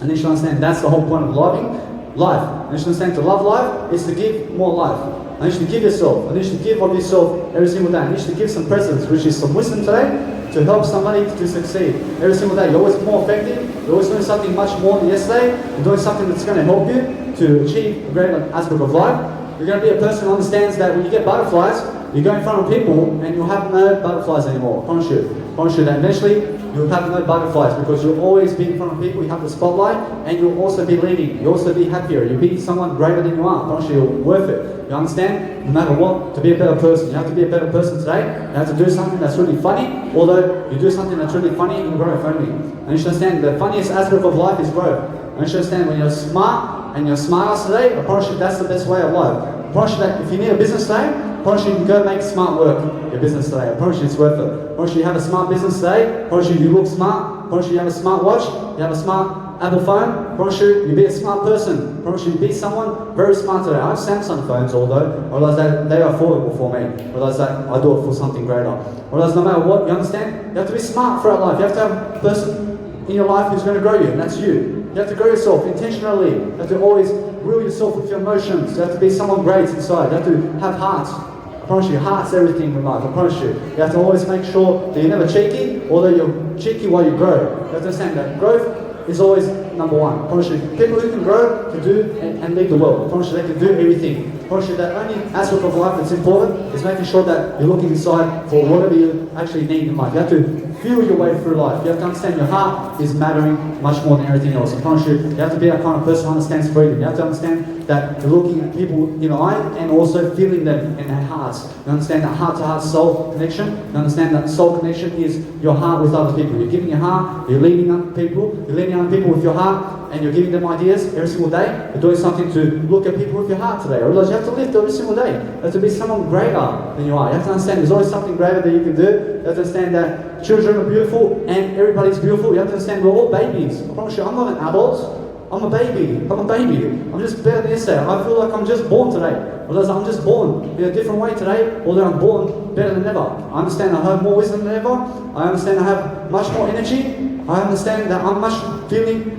And you should understand that's the whole point of loving life. And you should understand to love life is to give more life. And you should give yourself. And you should give of yourself every single day. And you should give some presence, which is some wisdom today, to help somebody to succeed. Every single day. You're always more effective. You're always doing something much more than yesterday. You're doing something that's going to help you to achieve a great aspect of life. You're going to be a person who understands that when you get butterflies, you go in front of people and you'll have no butterflies anymore. I promise you. I promise you that eventually you'll have no butterflies, because you'll always be in front of people, you have the spotlight, and you'll also be leading. You'll also be happier. You'll be someone greater than you are. I promise you, you're worth it. You understand? No matter what, to be a better person. You have to be a better person today. You have to do something that's really funny. Although you do something that's really funny in growth only. And you should understand the funniest aspect of life is growth. And you should understand when you're smart and you're smarter today, I promise you that's the best way of life. I promise you that if you need a business today, I promise you can go make smart work your business today. I promise you it's worth it. I promise you have a smart business today. I promise you look smart. I promise you have a smart watch. You have a smart Apple phone. I promise you be a smart person. I promise you be someone very smart today. I have Samsung phones, although I realize that they are affordable for me. I realize that I do it for something greater. I realize no matter what, you understand? You have to be smart throughout life. You have to have a person in your life who's going to grow you, and that's you. You have to grow yourself intentionally. You have to always rule yourself with your emotions. You have to be someone great inside. You have to have heart. I promise you, heart's everything in life. I promise you. You have to always make sure that you're never cheeky, although you're cheeky while you grow. You have to understand that growth is always number one. I promise you, people who can grow can do and lead the world. I promise you, they can do everything. I promise you, the only aspect of life that's important is making sure that you're looking inside for whatever you actually need in life. You have to feel your way through life. You have to understand your heart is mattering much more than everything else. I promise you, you have to be that kind of person who understands freedom. You have to understand that you're looking at people in the eye and also feeling them in their hearts. You understand that heart-to-heart soul connection. You understand that soul connection is your heart with other people. You're giving your heart, you're leading on people, you're leading on people with your heart, and you're giving them ideas every single day. You're doing something to look at people with your heart today. I realize you have to lift every single day. You have to be someone greater than you are. You have to understand there's always something greater that you can do. You have to understand that children are beautiful and everybody's beautiful. You have to understand we're all babies. I promise you, I'm not an adult. I'm a baby. I'm a baby. I'm just better than yesterday. I feel like I'm just born today. Because I'm just born in a different way today, although I'm born better than ever. I understand I have more wisdom than ever. I understand I have much more energy. I understand that I'm much feeling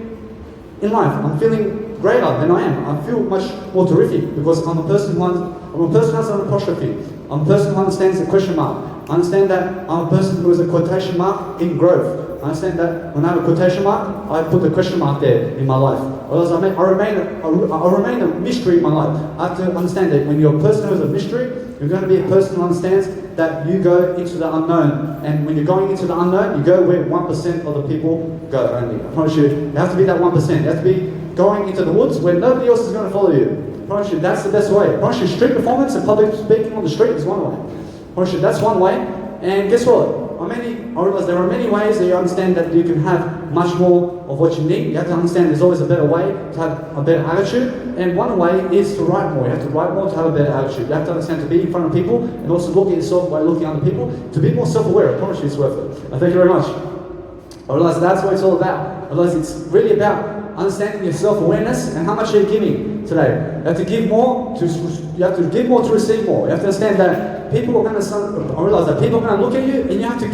in life. I'm feeling greater than I am. I feel much more terrific because I'm a person who has an apostrophe. I'm a person who understands the question mark. I understand that I'm a person who is a quotation mark in growth. I understand that when I have a quotation mark, I put the question mark there in my life. Otherwise, I remain a mystery in my life. I have to understand that when you're a person who is a mystery, you're going to be a person who understands that you go into the unknown. And when you're going into the unknown, you go where 1% of the people go only. I promise you have to be that 1%. You have to be going into the woods where nobody else is going to follow you. I promise you that's the best way. I promise you street performance and public speaking on the street is one way. I promise you that's one way. And guess what? I realize there are many ways that you understand that you can have much more of what you need. You have to understand there's always a better way to have a better attitude. And one way is to write more. You have to write more to have a better attitude. You have to understand to be in front of people and also look at yourself by looking at other people. To be more self-aware. I promise you it's worth it. Thank you very much. I realize that's what it's all about. I realize it's really about understanding your self-awareness and how much you're giving today. You have to give more to receive more. You have to understand that people are going to. I realize that people are going to look at you, and you have to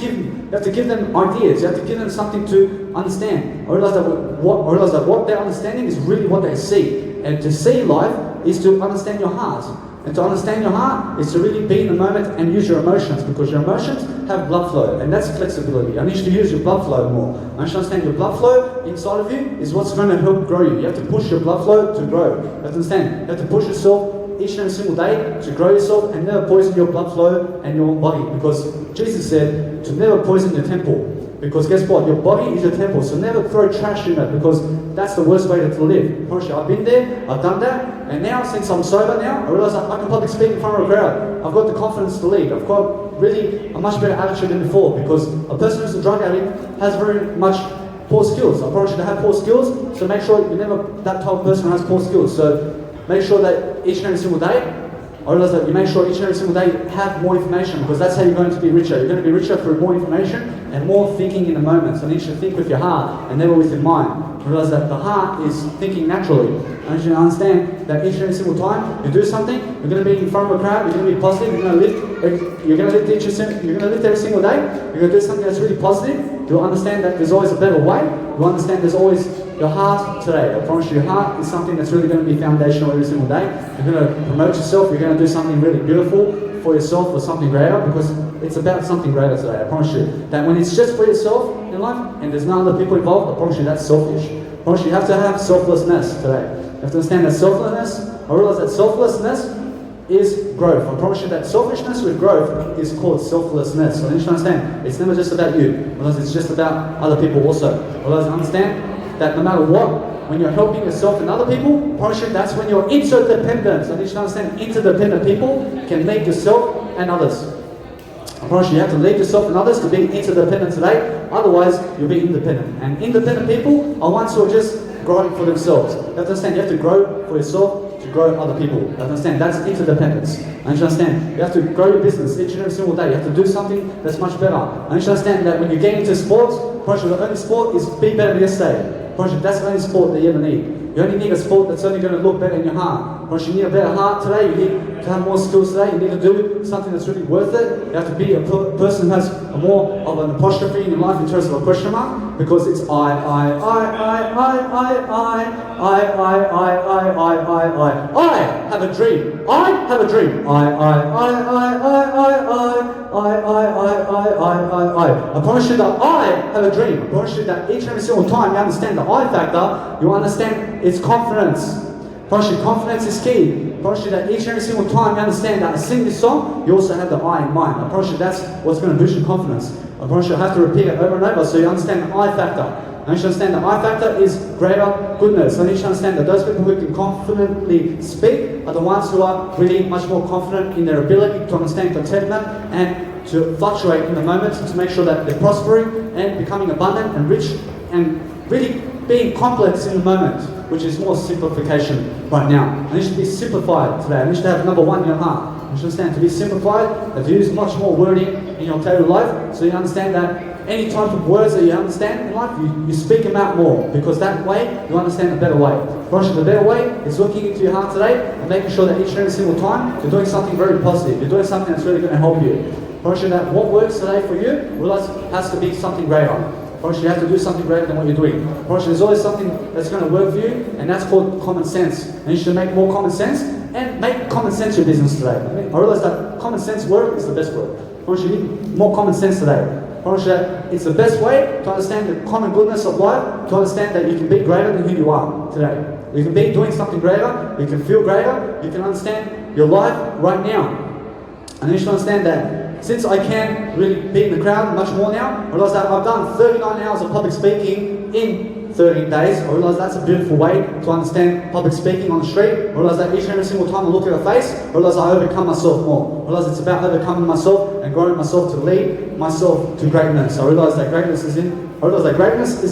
give them ideas. You have to give them something to understand. I realize that what they're understanding is really what they see, and to see life is to understand your heart. And to understand your heart is to really be in the moment and use your emotions, because your emotions have blood flow, and that's flexibility. I need you to use your blood flow more. I need you to understand your blood flow inside of you is what's going to help grow you. You have to push your blood flow to grow. You have to understand. You have to push yourself each and every single day to grow yourself and never poison your blood flow and your body, because Jesus said to never poison the temple. Because guess what? Your body is your temple, so never throw trash in it, because that's the worst way to live. I promise you, I've been there, I've done that, and now since I'm sober now, I realize that I can public speak in front of a crowd. I've got the confidence to lead. I've got really a much better attitude than before, because a person who's a drug addict has very much poor skills. I promise you to have poor skills, so make sure you're never that type of person who has poor skills. So make sure that each and every single day, I realize that you make sure each and every single day you have more information, because that's how you're going to be richer. You're going to be richer through more information and more thinking in the moment. So you need to think with your heart and never with your mind. I realize that the heart is thinking naturally. And you understand that each and every single time you do something, you're going to be in front of a crowd, you're going to be positive, you're going to lift every single day, you're going to do something that's really positive. You'll understand that there's always a better way. You'll understand there's always your heart today. I promise you, your heart is something that's really going to be foundational every single day. You're going to promote yourself, you're going to do something really beautiful for yourself or something greater, because it's about something greater today. I promise you that when it's just for yourself in life and there's no other people involved, I promise you that's selfish. I promise you have to have selflessness today. You have to understand that selflessness, I realize that selflessness is growth. I promise you that selfishness with growth is called selflessness. So you need to understand, it's never just about you, because it's just about other people also. Because understand that no matter what, when you're helping yourself and other people, I promise you that's when you're interdependent. So you need to understand interdependent people can lead yourself and others. I promise you have to lead yourself and others to be interdependent today, otherwise you'll be independent. And independent people are ones who are just growing for themselves. You have to understand, you have to grow for yourself to grow other people. You have to understand, that's interdependence. And you understand, you have to grow your business each and every single day. You have to do something that's much better. And you understand that when you get into sports, I promise you the only sport is be better than yesterday. I promise you that's the only sport that you ever need. You only need a sport that's only going to look better in your heart. Perhaps you need a better heart today. You need to have more skills today. You need to do something that's really worth it. You have to be a person who has more of an apostrophe in your life in terms of a question mark, because it's I have a dream. I have a dream. I promise you that I have a dream. I promise you that each and every single time you understand the I factor, you understand its confidence. I promise you confidence is key. I promise you that each and every single time you understand that I sing this song, you also have the I in mind. I promise you that's what's going to boost your confidence. I promise you I have to repeat it over and over so you understand the I factor. I need you to understand the I factor is greater goodness. I need you to understand that those people who can confidently speak are the ones who are really much more confident in their ability to understand contentment and to fluctuate in the moment, to make sure that they're prospering and becoming abundant and rich and really being complex in the moment, which is more simplification right now. I need you to be simplified today. I need you to have number one in your heart. I need you to understand to be simplified, that to use much more wording in your daily life, so you understand that any type of words that you understand in life, you speak them out more, because that way you understand a better way. The better way is looking into your heart today and making sure that each and every single time you're doing something very positive. You're doing something that's really going to help you. That what works today for you has to be something greater. You have to do something greater than what you're doing. There's always something that's going to work for you, and that's called common sense. And you should make more common sense and make common sense your business today. I realize that common sense work is the best work. You need more common sense today. It's the best way to understand the common goodness of life, to understand that you can be greater than who you are today. You can be doing something greater, you can feel greater, you can understand your life right now. And you should understand that since I can really be in the crowd much more now, I realize that I've done 39 hours of public speaking in 13 days. I realize that's a beautiful way to understand public speaking on the street. I realize that each and every single time I look at a face, I realize I overcome myself more. I realize it's about overcoming myself and growing myself to lead myself to greatness. I realize that greatness is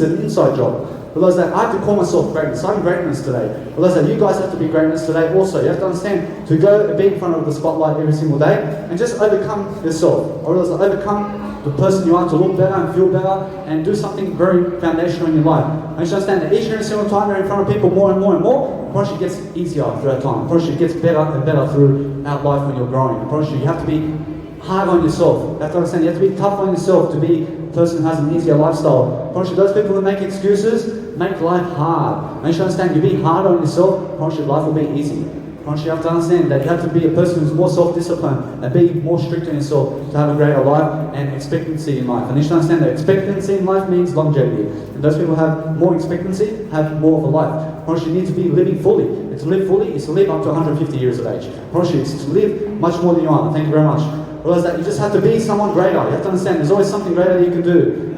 an inside job. I realize that I have to call myself greatness. I'm greatness today. I realize that you guys have to be greatness today also. You have to understand to go and be in front of the spotlight every single day and just overcome yourself. I realize that overcome the person you are to look better and feel better and do something very foundational in your life. I just understand that each and every single time you're in front of people more and more and more, I promise you it gets easier throughout time. I promise you it gets better and better throughout life when you're growing. I promise you have to be hard on yourself. You have to understand you have to be tough on yourself to be a person who has an easier lifestyle. I promise you those people who make excuses make life hard. I need you to understand you be hard on yourself, I promise you life will be easy. I promise you have to understand that you have to be a person who's more self-disciplined and be more strict on yourself to have a greater life and expectancy in life. I need you to understand that expectancy in life means longevity. And those people who have more expectancy have more of a life. I promise you need to be living fully. And to live fully is to live up to 150 years of age. I promise you it's to live much more than you are. Thank you very much. Realize that you just have to be someone greater. You have to understand there's always something greater that you can do.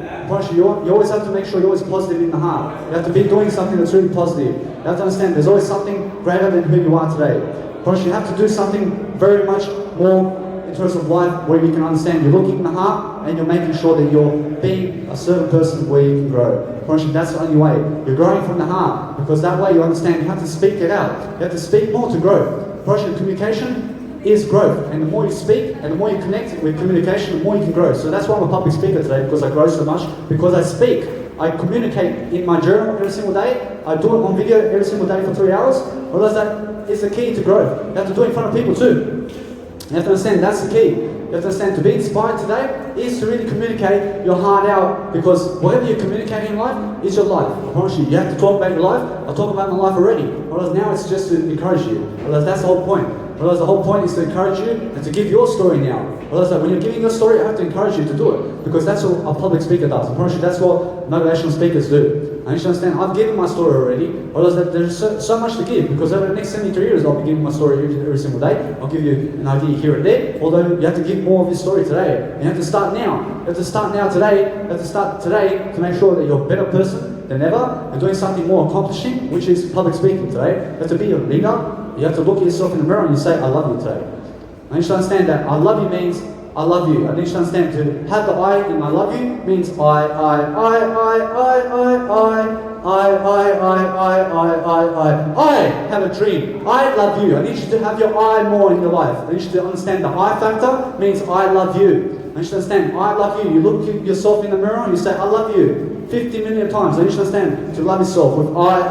You always have to make sure you're always positive in the heart. You have to be doing something that's really positive. You have to understand there's always something greater than who you are today. You have to do something very much more in terms of life where you can understand you're looking in the heart and you're making sure that you're being a certain person where you can grow. That's the only way. You're growing from the heart, because that way you understand you have to speak it out. You have to speak more to grow. Communication is growth, and the more you speak and the more you connect with communication, the more you can grow. So that's why I'm a public speaker today, because I grow so much, because I speak. I communicate in my journal every single day. I do it on video every single day for 3 hours. I realize that is the key to growth. You have to do it in front of people too. You have to understand that's the key. You have to understand to be inspired today is to really communicate your heart out, because whatever you're communicating in life is your life. I promise you, you have to talk about your life. I talk about my life already. Whereas now it's just to encourage you. Whereas that's the whole point. Whereas the whole point is to encourage you and to give your story now. Whereas when you're giving your story, I have to encourage you to do it, because that's what a public speaker does. I promise you that's what motivational speakers do. I need you to understand, I've given my story already. Whereas there's so much to give, because over the next 73 years I'll be giving my story every single day. I'll give you an idea here and there, although you have to give more of your story today. And you have to start now. You have to start now today. You have to start today to make sure that you're a better person than ever and doing something more accomplishing, which is public speaking today. You have to be a leader. You have to look at yourself in the mirror and you say, I love you today. I need you to understand that I love you means I love you. I need you to understand to have the I in I love you means I have a dream. I love you. I need you to have your I more in your life. I need you to understand the I factor means I love you. I need you to understand I love you. You look at yourself in the mirror and you say, I love you 50 million times. I need you to understand to love yourself with I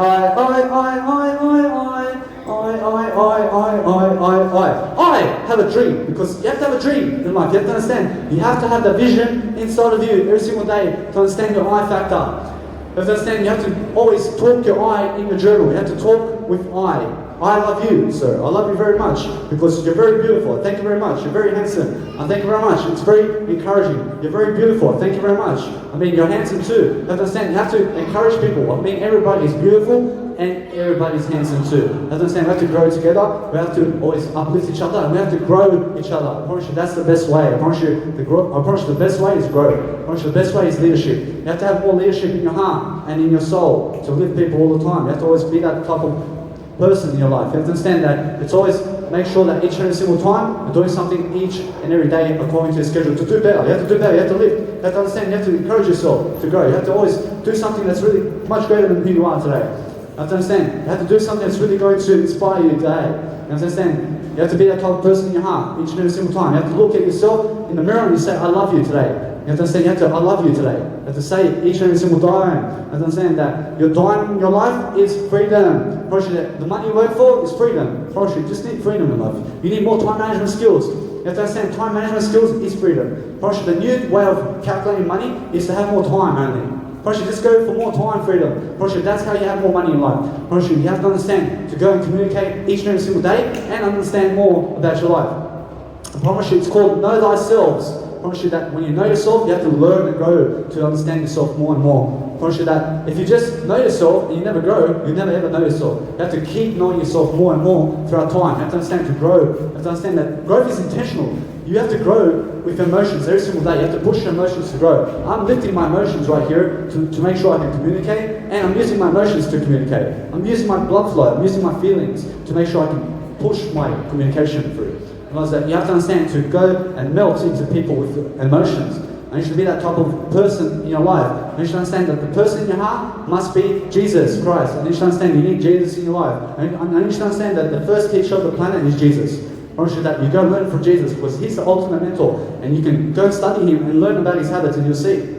have a dream, because you have to have a dream in life. You have to understand, you have to have the vision inside of you every single day to understand your I factor. You have to understand, you have to always talk your I in your journal. You have to talk with I. I love you, sir. I love you very much because you're very beautiful. Thank you very much. You're very handsome. Thank you very much. It's very encouraging. You're very beautiful. Thank you very much. You're handsome too. You have to understand, you have to encourage people. everybody is beautiful and everybody's handsome too. You have to understand, we have to grow together. We have to always uplift each other and we have to grow each other. I promise you that's the best way. I promise you the best way is growth. I promise you the best way is leadership. You have to have more leadership in your heart and in your soul to lift people all the time. You have to always be that type of person in your life. You have to understand that it's always make sure that each and every single time you're doing something each and every day according to your schedule to do better. You have to do better. You have to live. You have to understand. You have to encourage yourself to grow. You have to always do something that's really much greater than who you are today. You have to understand. You have to do something that's really going to inspire you today. You have to understand. You have to be that type of person in your heart each and every single time. You have to look at yourself in the mirror and you say, I love you today. You have to understand, I love you today. You have to say it each and every single time. You have to understand that your time in your life is freedom. The money you work for is freedom. You just need freedom in life. You need more time management skills. You have to understand time management skills is freedom. The new way of calculating money is to have more time only. Just go for more time freedom. That's how you have more money in life. You have to understand to go and communicate each and every single day and understand more about your life. I promise you, it's called Know Thyself. I promise you that when you know yourself, you have to learn and grow to understand yourself more and more. I promise you that if you just know yourself and you never grow, you never ever know yourself. You have to keep knowing yourself more and more throughout time. You have to understand to grow. You have to understand that growth is intentional. You have to grow with emotions every single day. You have to push your emotions to grow. I'm lifting my emotions right here to make sure I can communicate, and I'm using my emotions to communicate. I'm using my blood flow. I'm using my feelings to make sure I can push my communication through. That you have to understand to go and melt into people with emotions. And you should be that type of person in your life. And you should understand that the person in your heart must be Jesus Christ. And you should understand you need Jesus in your life. And you should understand that the first teacher of the planet is Jesus. I want you that you go learn from Jesus because he's the ultimate mentor. And you can go study him and learn about his habits and you'll see.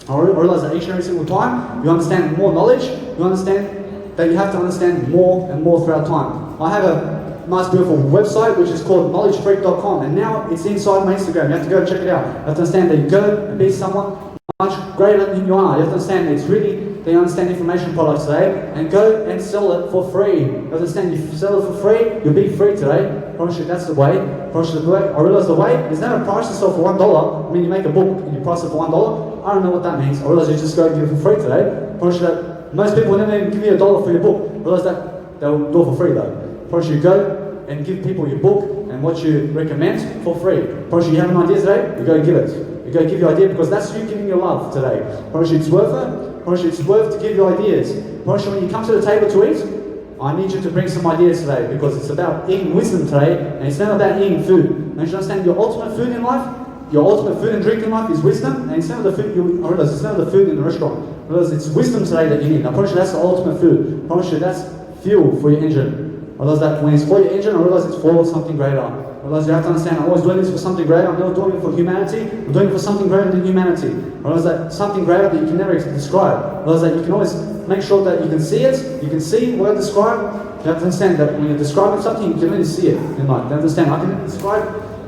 I realize that each and every single time you understand more knowledge, you understand that you have to understand more and more throughout time. I have a nice beautiful website which is called knowledgefreak.com and now it's inside my Instagram. You have to go and check it out. You have to understand that you go and be someone much greater than you are. You have to understand it's really they understand information products today and go and sell it for free. You understand you sell it for free, you'll be free today. I promise you that's the way. I promise you the way. I realize the way is never price yourself for $1. You make a book and you price it for $1. I don't know what that means. I realize you just go and give it for free today. I promise you that most people will never even give you $1 for your book. I realize that they'll do it for free though. Promise you go and give people your book and what you recommend for free. Promise you have an idea today, you go and give it. You go and give your idea because that's you giving your love today. Promise you it's worth it. Promise you it's worth to give your ideas. Promise you when you come to the table to eat, I need you to bring some ideas today because it's about eating wisdom today and it's not about eating food. And you should understand your ultimate food in life, your ultimate food and drink in life is wisdom, and it's not the food I realize it's not the food in the restaurant. I realize it's wisdom today that you need. I promise you that's the ultimate food. I promise you that's fuel for your engine. I realize that when it's for your engine, I realize it's for something greater. I realize you have to understand, I'm always doing this for something greater. I'm never doing it for humanity. I'm doing it for something greater than humanity. I realize that something greater that you can never describe. I realize that you can always make sure that you can see it. You can see what I describe. You have to understand that when you're describing something, you can only see it in life. You understand? I can describe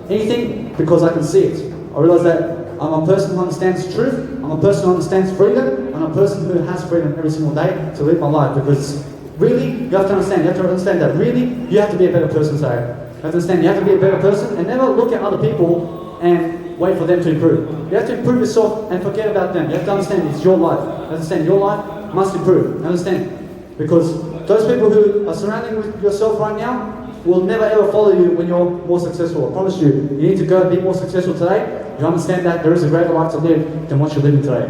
anything because I can see it. I realize that I'm a person who understands truth. I'm a person who understands freedom. I'm a person who has freedom every single day to live my life because really, you have to understand that really, you have to be a better person today. You have to understand you have to be a better person and never look at other people and wait for them to improve. You have to improve yourself and forget about them. You have to understand it's your life. You understand your life must improve. You understand? Because those people who are surrounding with yourself right now will never ever follow you when you're more successful. I promise you, you need to go and be more successful today. You understand that there is a greater life to live than what you're living today.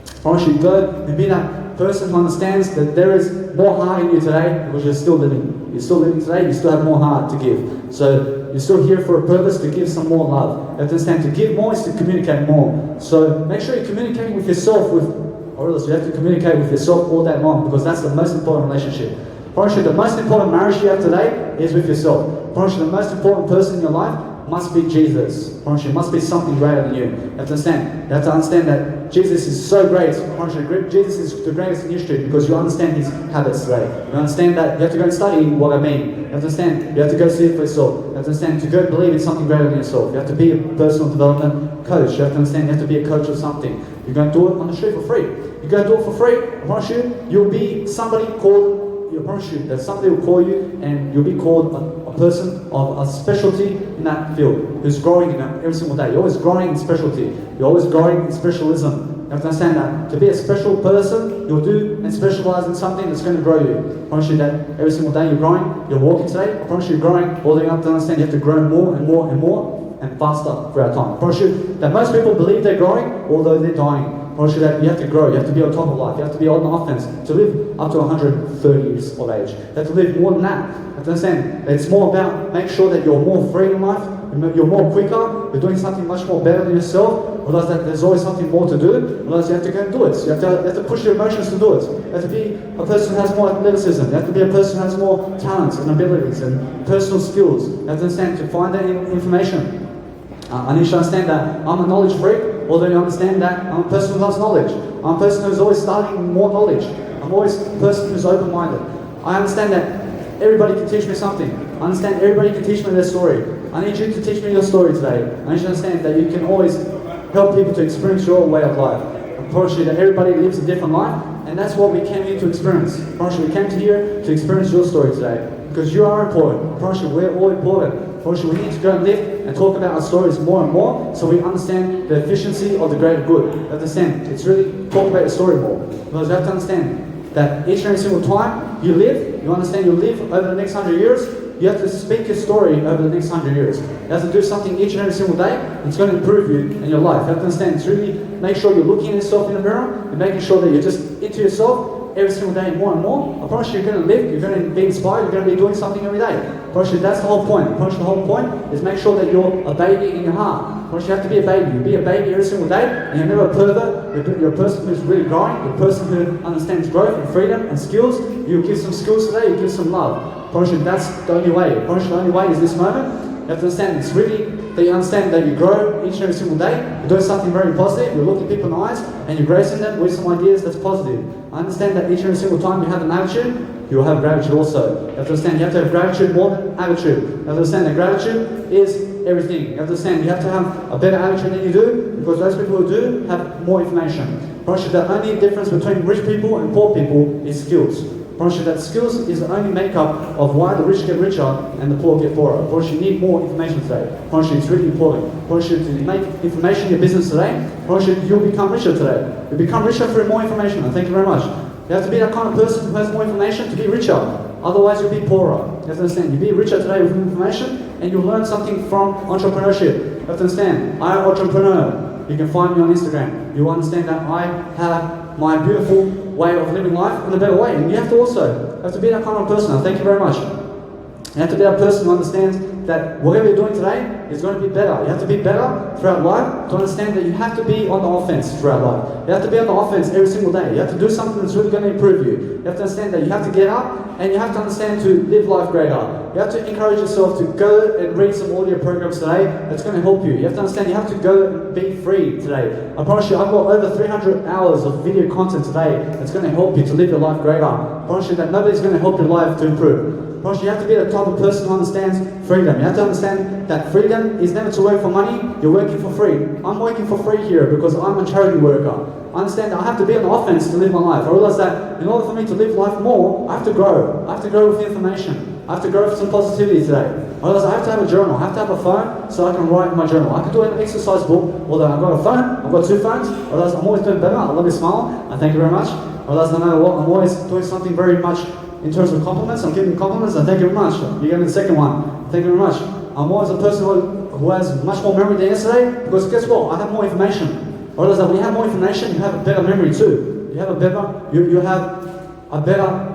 I promise you, go and be that person who understands that there is more heart in you today because you're still living. You're still living today, you still have more heart to give. So you're still here for a purpose to give some more love. You have to understand to give more is to communicate more. So make sure you're communicating with yourself or else you have to communicate with yourself all day long because that's the most important relationship. Probably the most important marriage you have today is with yourself. Probably the most important person in your life must be Jesus. It must be something greater than you. You have to understand. You have to understand that Jesus is so great. Jesus is the greatest in history because you understand his habits today. You understand that you have to go and study what I mean. You have to understand. You have to go see it for yourself. You have to understand to go believe in something greater than yourself. You have to be a personal development coach. You have to understand you have to be a coach of something. You're going to do it on the street for free. You're going to do it for free. I promise you, you'll be somebody called. I promise you that somebody will call you and you'll be called a person of a specialty in that field who's growing in it every single day. You're always growing in specialty. You're always growing in specialism. You have to understand that. To be a special person, you'll do and specialize in something that's going to grow you. I promise you that every single day you're growing, you're walking today. I promise you you're growing all the way up to understand you have to grow more and more and more and faster throughout time. I promise you that most people believe they're growing although they're dying. I promise you that you have to grow, you have to be on top of life, you have to be on the offense to live up to 130 years of age. You have to live more than that. You have to understand that it's more about make sure that you're more free in life, you're more quicker, you're doing something much more better than yourself. Realize that there's always something more to do. Realize you have to go and do it. You have to push your emotions to do it. You have to be a person who has more athleticism. You have to be a person who has more talents and abilities and personal skills. You have to understand to find that information. I need to understand that I'm a knowledge freak, although you understand that I'm a person who loves knowledge. I'm a person who's always studying more knowledge. I'm always a person who's open-minded. I understand that everybody can teach me something. I understand everybody can teach me their story. I need you to teach me your story today. I need you to understand that you can always help people to experience your way of life. I promise you that everybody lives a different life, and that's what we came here to experience. I promise you we came here to experience your story today. Because you are important. I promise you we're all important. I promise you we need to go and live and talk about our stories more and more so we understand the efficiency of the greater good. You have to understand, it's really talk about your story more. Because you have to understand that each and every single time you live, you understand you live over the next 100 years, you have to speak your story over the next 100 years. You have to do something each and every single day. It's going to improve you in your life. You have to understand, it's really make sure you're looking at yourself in the mirror and making sure that you're just into yourself every single day more and more. I promise you you're going to live, you're going to be inspired, you're going to be doing something every day. I promise you that's the whole point. I promise you the whole point is make sure that you're a baby in your heart. I promise you have to be a baby. You be a baby every single day and you're never a pervert. You're a person who's really growing. You're a person who understands growth and freedom and skills. You give some skills today, you give some love. I promise you that's the only way. I promise you the only way is this moment. You have to understand it's really that you understand that you grow each and every single day. You're doing something very positive. You're looking people in the eyes and you're gracing them with some ideas that's positive. I understand that each and every single time you have an attitude, you will have gratitude also. You have to understand you have to have gratitude more than attitude. You have to understand that gratitude is everything. You have to understand you have to have a better attitude than you do because those people who do have more information. I promise you the only difference between rich people and poor people is skills. I promise you that skills is the only makeup of why the rich get richer and the poor get poorer. I promise you need more information today. I promise you it's really important. I promise you to make information your business today. I promise you you'll become richer today. You'll become richer through more information. And thank you very much. You have to be that kind of person who has more information to be richer. Otherwise you'll be poorer. You have to understand. You'll be richer today with information and you'll learn something from entrepreneurship. You have to understand. I'm an entrepreneur. You can find me on Instagram. You understand that I have my beautiful way of living life in a better way. And you have to also have to be that kind of person. Thank you very much. You have to be that person who understands that whatever you're doing today is going to be better. You have to be better throughout life to understand that you have to be on the offense throughout life. You have to be on the offense every single day. You have to do something that's really going to improve you. You have to understand that you have to get up and you have to understand to live life greater. You have to encourage yourself to go and read some audio programs today that's going to help you. You have to understand you have to go and be free today. I promise you I've got over 300 hours of video content today that's going to help you to live your life greater. I promise you that nobody's going to help your life to improve. Because you have to be the type of person who understands freedom. You have to understand that freedom is never to work for money, you're working for free. I'm working for free here because I'm a charity worker. I understand that I have to be on the offense to live my life. I realize that in order for me to live life more, I have to grow. I have to grow with information. I have to grow with some positivity today. I realize I have to have a journal. I have to have a phone so I can write in my journal. I can do an exercise book, although I've got a phone, I've got 2 phones. I realize I'm always doing better. I love your smile. I thank you very much. I realize no matter what, I'm always doing something very much in terms of compliments. I'm giving compliments, and thank you very much. You gave me the second one. Thank you very much. I'm always a person who has much more memory than yesterday, because guess what? I have more information. I realize that when you have more information, you have a better memory too. You have a better, you have a better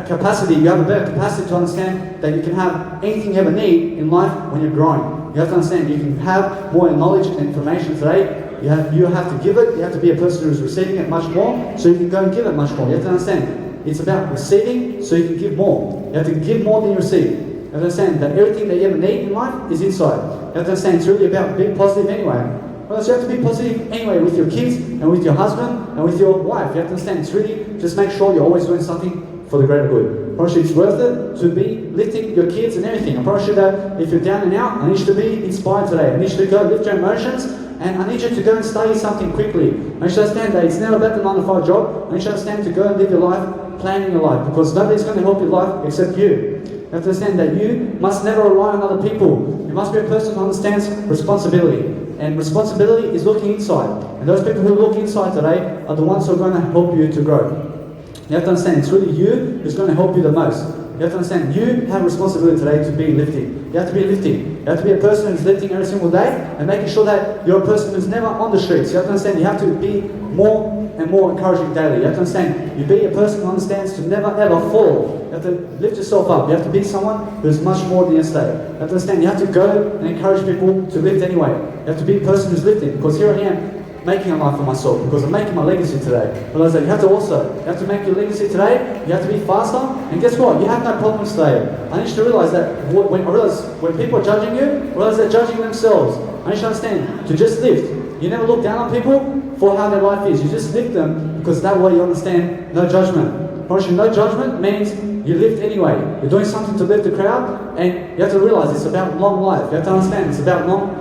capacity. You have a better capacity to understand that you can have anything you ever need in life when you're growing. You have to understand you can have more knowledge and information today. You have to give it. You have to be a person who's receiving it much more, so you can go and give it much more. You have to understand. It's about receiving so you can give more. You have to give more than you receive. You have to understand that everything that you ever need in life is inside. You have to understand it's really about being positive anyway. Well, so you have to be positive anyway with your kids and with your husband and with your wife. You have to understand it's really just make sure you're always doing something for the greater good. I promise you it's worth it to be lifting your kids and everything. I promise you that if you're down and out, I need you to be inspired today. I need you to go lift your emotions, and I need you to go and study something quickly. I need you to understand that it's never about the 9 to 5 job. I need you to understand to go and live your life, planning your life, because nobody's going to help your life except you. You have to understand that you must never rely on other people. You must be a person who understands responsibility. And responsibility is looking inside. And those people who look inside today are the ones who are going to help you to grow. You have to understand it's really you who's going to help you the most. You have to understand you have responsibility today to be lifting. You have to be lifting. You have to be a person who's lifting every single day and making sure that you're a person who's never on the streets. You have to understand you have to be more and more encouraging daily. You have to understand you be a person who understands to never ever fall. You have to lift yourself up. You have to be someone who's much more than yesterday. You have to understand you have to go and encourage people to lift anyway. You have to be a person who's lifting, because here I am making a life for myself, because I'm making my legacy today. But I said, you have to make your legacy today. You have to be faster, and guess what? You have no problems today. I need you to realize that when people are judging you, realize they're judging themselves. I need you to understand to just lift. You never look down on people for how their life is. You just lift them, because that way you understand no judgment. Promise you, no judgment means you lift anyway. You're doing something to lift the crowd, and you have to realize it's about long life. You have to understand it's about long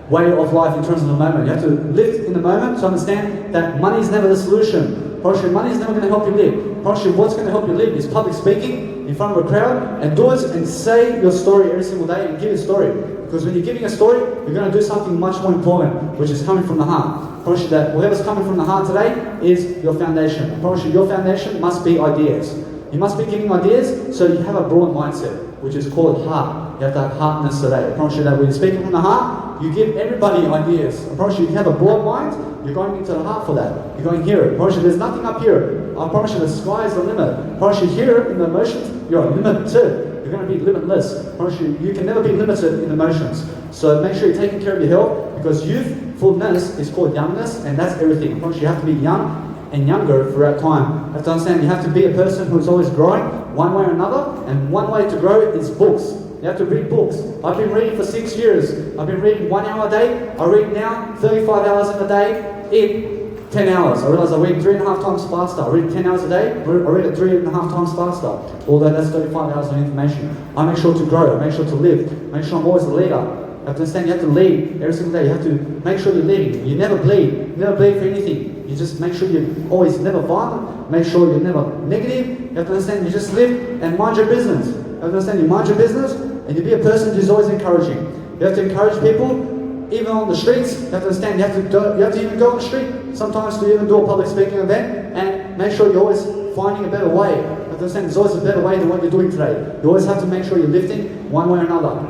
way of life in terms of the moment. You have to live in the moment to understand that money is never the solution. Promise you, money is never going to help you live. Promise you, what's going to help you live is public speaking in front of a crowd, and do it and say your story every single day and give a story. Because when you're giving a story, you're going to do something much more important, which is coming from the heart. I promise you that whatever's coming from the heart today is your foundation. I promise you, your foundation must be ideas. You must be giving ideas so you have a broad mindset, which is called heart. You have to have heartness today. I promise you that when you're speaking from the heart, you give everybody ideas. I promise you, if you have a broad mind, you're going into the heart for that. You're going here. I promise you, there's nothing up here. I promise you, the sky is the limit. I promise you, here in the emotions, you're limited. You're going to be limitless. I promise you, you can never be limited in emotions. So make sure you're taking care of your health, because youthfulness is called youngness, and that's everything. I promise you have to be young and younger throughout time. You have to understand you have to be a person who's always growing one way or another, and one way to grow is books. You have to read books. I've been reading for 6 years. I've been reading 1 hour a day. I read now 35 hours in a day in 10 hours. I realize I read 3.5 times faster. I read 10 hours a day. I read it 3.5 times faster. Although that's 35 hours of information. I make sure to grow. I make sure to live. Make sure I'm always a leader. You have to understand you have to lead every single day. You have to make sure you're leading. You never bleed. You never bleed for anything. You just make sure you're always never violent. Make sure you're never negative. You have to understand you just live and mind your business. You have to understand you mind your business, and you be a person who's always encouraging. You have to encourage people, even on the streets. You have to understand you have to even go on the street sometimes to even do a public speaking event, and make sure you're always finding a better way. You have to understand there's always a better way than what you're doing today. You always have to make sure you're lifting one way or another.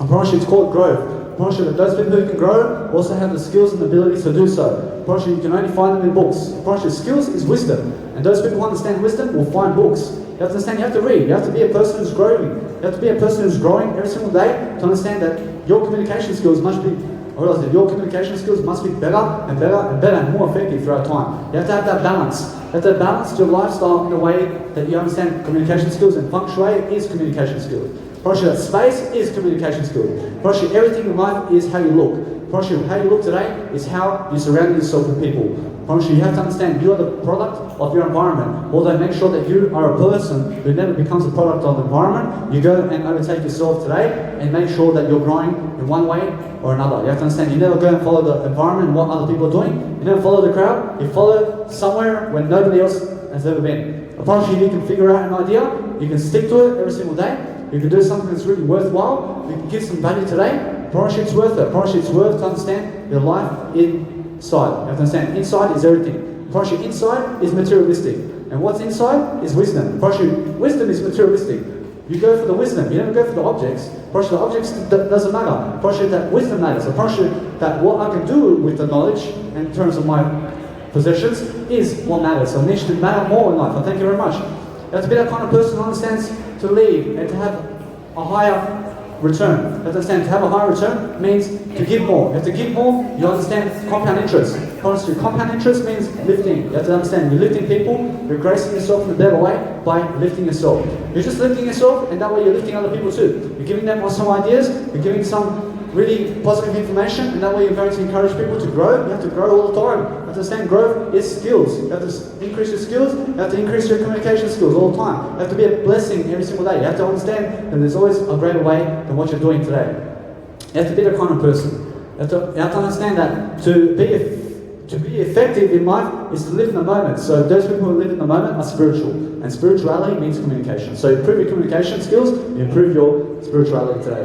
I promise you it's called growth. I promise you that those people who can grow also have the skills and abilities to do so. I promise you can only find them in books. I promise you skills is wisdom. And those people who understand wisdom will find books. You have to understand you have to read. You have to be a person who's growing. You have to be a person who's growing every single day to understand that your communication skills must be, or else your communication skills must be better and better and better and more effective throughout time. You have to have that balance. You have to balance your lifestyle in a way that you understand communication skills, and feng shui is communication skills. Promise you that space is communication skills. Promise you everything in life is how you look. Promise you how you look today is how you surround yourself with people. Promise you have to understand you are the product of your environment. Although make sure that you are a person who never becomes a product of the environment. You go and overtake yourself today and make sure that you're growing in one way or another. You have to understand you never go and follow the environment and what other people are doing. You never follow the crowd. You follow somewhere where nobody else has ever been. I promise you can figure out an idea. You can stick to it every single day. You can do something that's really worthwhile. You can give some value today. I promise you it's worth it. I promise you it's worth to understand your life inside. You have to understand inside is everything. I promise you inside is materialistic. And what's inside is wisdom. I promise you wisdom is materialistic. You go for the wisdom. You never go for the objects. I promise you the objects doesn't matter. I promise you that wisdom matters. I promise you that what I can do with the knowledge in terms of my possessions is what matters. So it needs to matter more in life. I thank you very much. You have to be that kind of person who understands to lead and to have a higher return. You have to understand to have a high return means to give more. You have to give more, you understand compound interest. Honestly, compound interest means lifting. You have to understand you're lifting people, you're gracing yourself in a better way by lifting yourself. You're just lifting yourself, and that way you're lifting other people too. You're giving them some ideas, you're giving some really positive information, and that way you're going to encourage people to grow. You have to grow all the time. You have to understand growth is skills. You have to increase your skills, you have to increase your communication skills all the time. You have to be a blessing every single day. You have to understand that there's always a greater way than what you're doing today. You have to be the kind of person. You have to understand that to be effective in life is to live in the moment. So those people who live in the moment are spiritual. And spirituality means communication. So you improve your communication skills, you improve your spirituality today.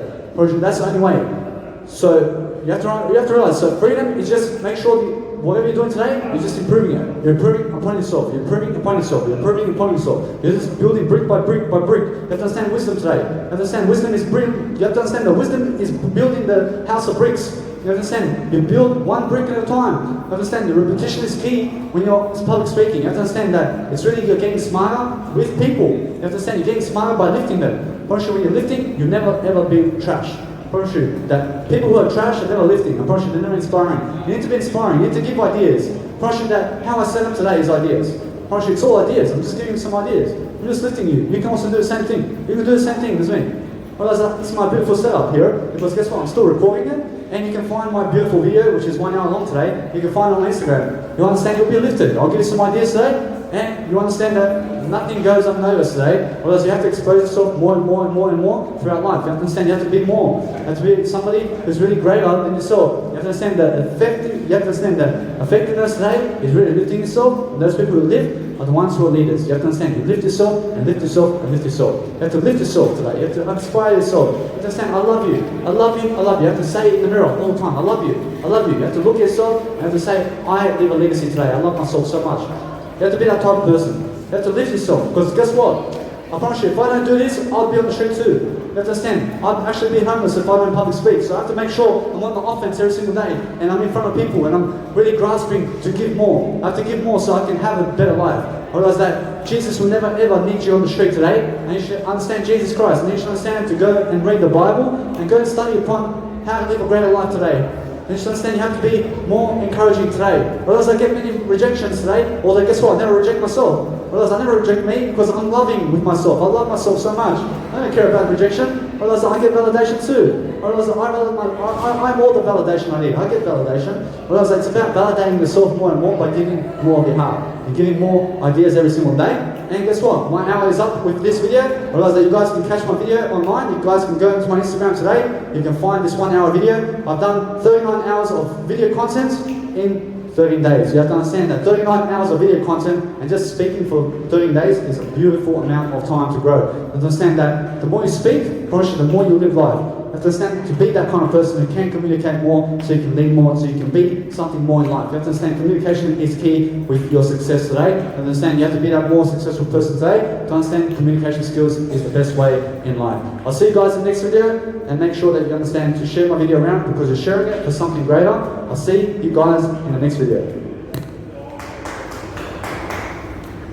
That's the only way. So you have to realize, so freedom is just make sure that whatever you're doing today, you're just improving it. You're improving upon yourself. You're improving upon yourself. You're improving upon yourself. You're just building brick by brick by brick. You have to understand wisdom today. You have to understand wisdom is brilliant. You have to understand that wisdom is building the house of bricks. You understand? You build one brick at a time. You understand? The repetition is key when you're public speaking. You have to understand that it's really you're getting smarter with people. You have to understand you're getting smarter by lifting them. When you're lifting, you never ever be trash. I promise you that people who are trash are never lifting. I promise you they're never inspiring. You need to be inspiring. You need to give ideas. I promise you that how I set up today is ideas. I promise you it's all ideas. I'm just giving you some ideas. I'm just lifting you. You can also do the same thing. You can do the same thing as me. Well, this is my beautiful setup here, because guess what? I'm still recording it, and you can find my beautiful video, which is 1 hour long today. You can find it on Instagram. You understand you'll be lifted. I'll give you some ideas today, and you understand that nothing goes unnoticed today. Otherwise, you have to expose yourself more and more and more and more throughout life. You have to understand you have to be more. You have to be somebody who's really greater than yourself. You have to understand that effectiveness today is really lifting yourself, and those people who live are the ones who are leaders. You have to understand, you lift yourself and lift yourself and lift yourself. You have to lift yourself today. You have to inspire yourself. You have to understand, I love you. I love you. I love you. You have to say it in the mirror all the time. I love you. I love you. You have to look at yourself and you have to say, I leave a legacy today. I love myself so much. You have to be that type of person. You have to lift yourself. Because guess what? I promise you, if I don't do this, I'll be on the street too. You have to understand, I'd actually be homeless if I don't public speak. So I have to make sure I'm on the offense every single day. And I'm in front of people and I'm really grasping to give more. I have to give more so I can have a better life. I realize that Jesus will never ever need you on the street today. And you should understand Jesus Christ. And you should understand to go and read the Bible and go and study upon how to live a greater life today. And you should understand you have to be more encouraging today. Otherwise I get many rejections today. Or guess what? I never reject myself. Otherwise I never reject me because I'm loving with myself. I love myself so much. I don't care about rejection. Otherwise I get validation too. Otherwise I'm all the validation I need. I get validation. Otherwise it's about validating yourself more and more by giving more of your heart. And giving more ideas every single day. And guess what? My hour is up with this video. I realize that you guys can catch my video online. You guys can go into my Instagram today. You can find this 1 hour video. I've done 39 hours of video content in 13 days. You have to understand that 39 hours of video content and just speaking for 13 days is a beautiful amount of time to grow. You have to understand that the more you speak, the more you live life. You have to understand to be that kind of person who can communicate more, so you can lead more, so you can be something more in life. You have to understand communication is key with your success today. You have to understand you have to be that more successful person today. To understand communication skills is the best way in life. I'll see you guys in the next video, and make sure that you understand to share my video around because you're sharing it for something greater. I'll see you guys in the next video.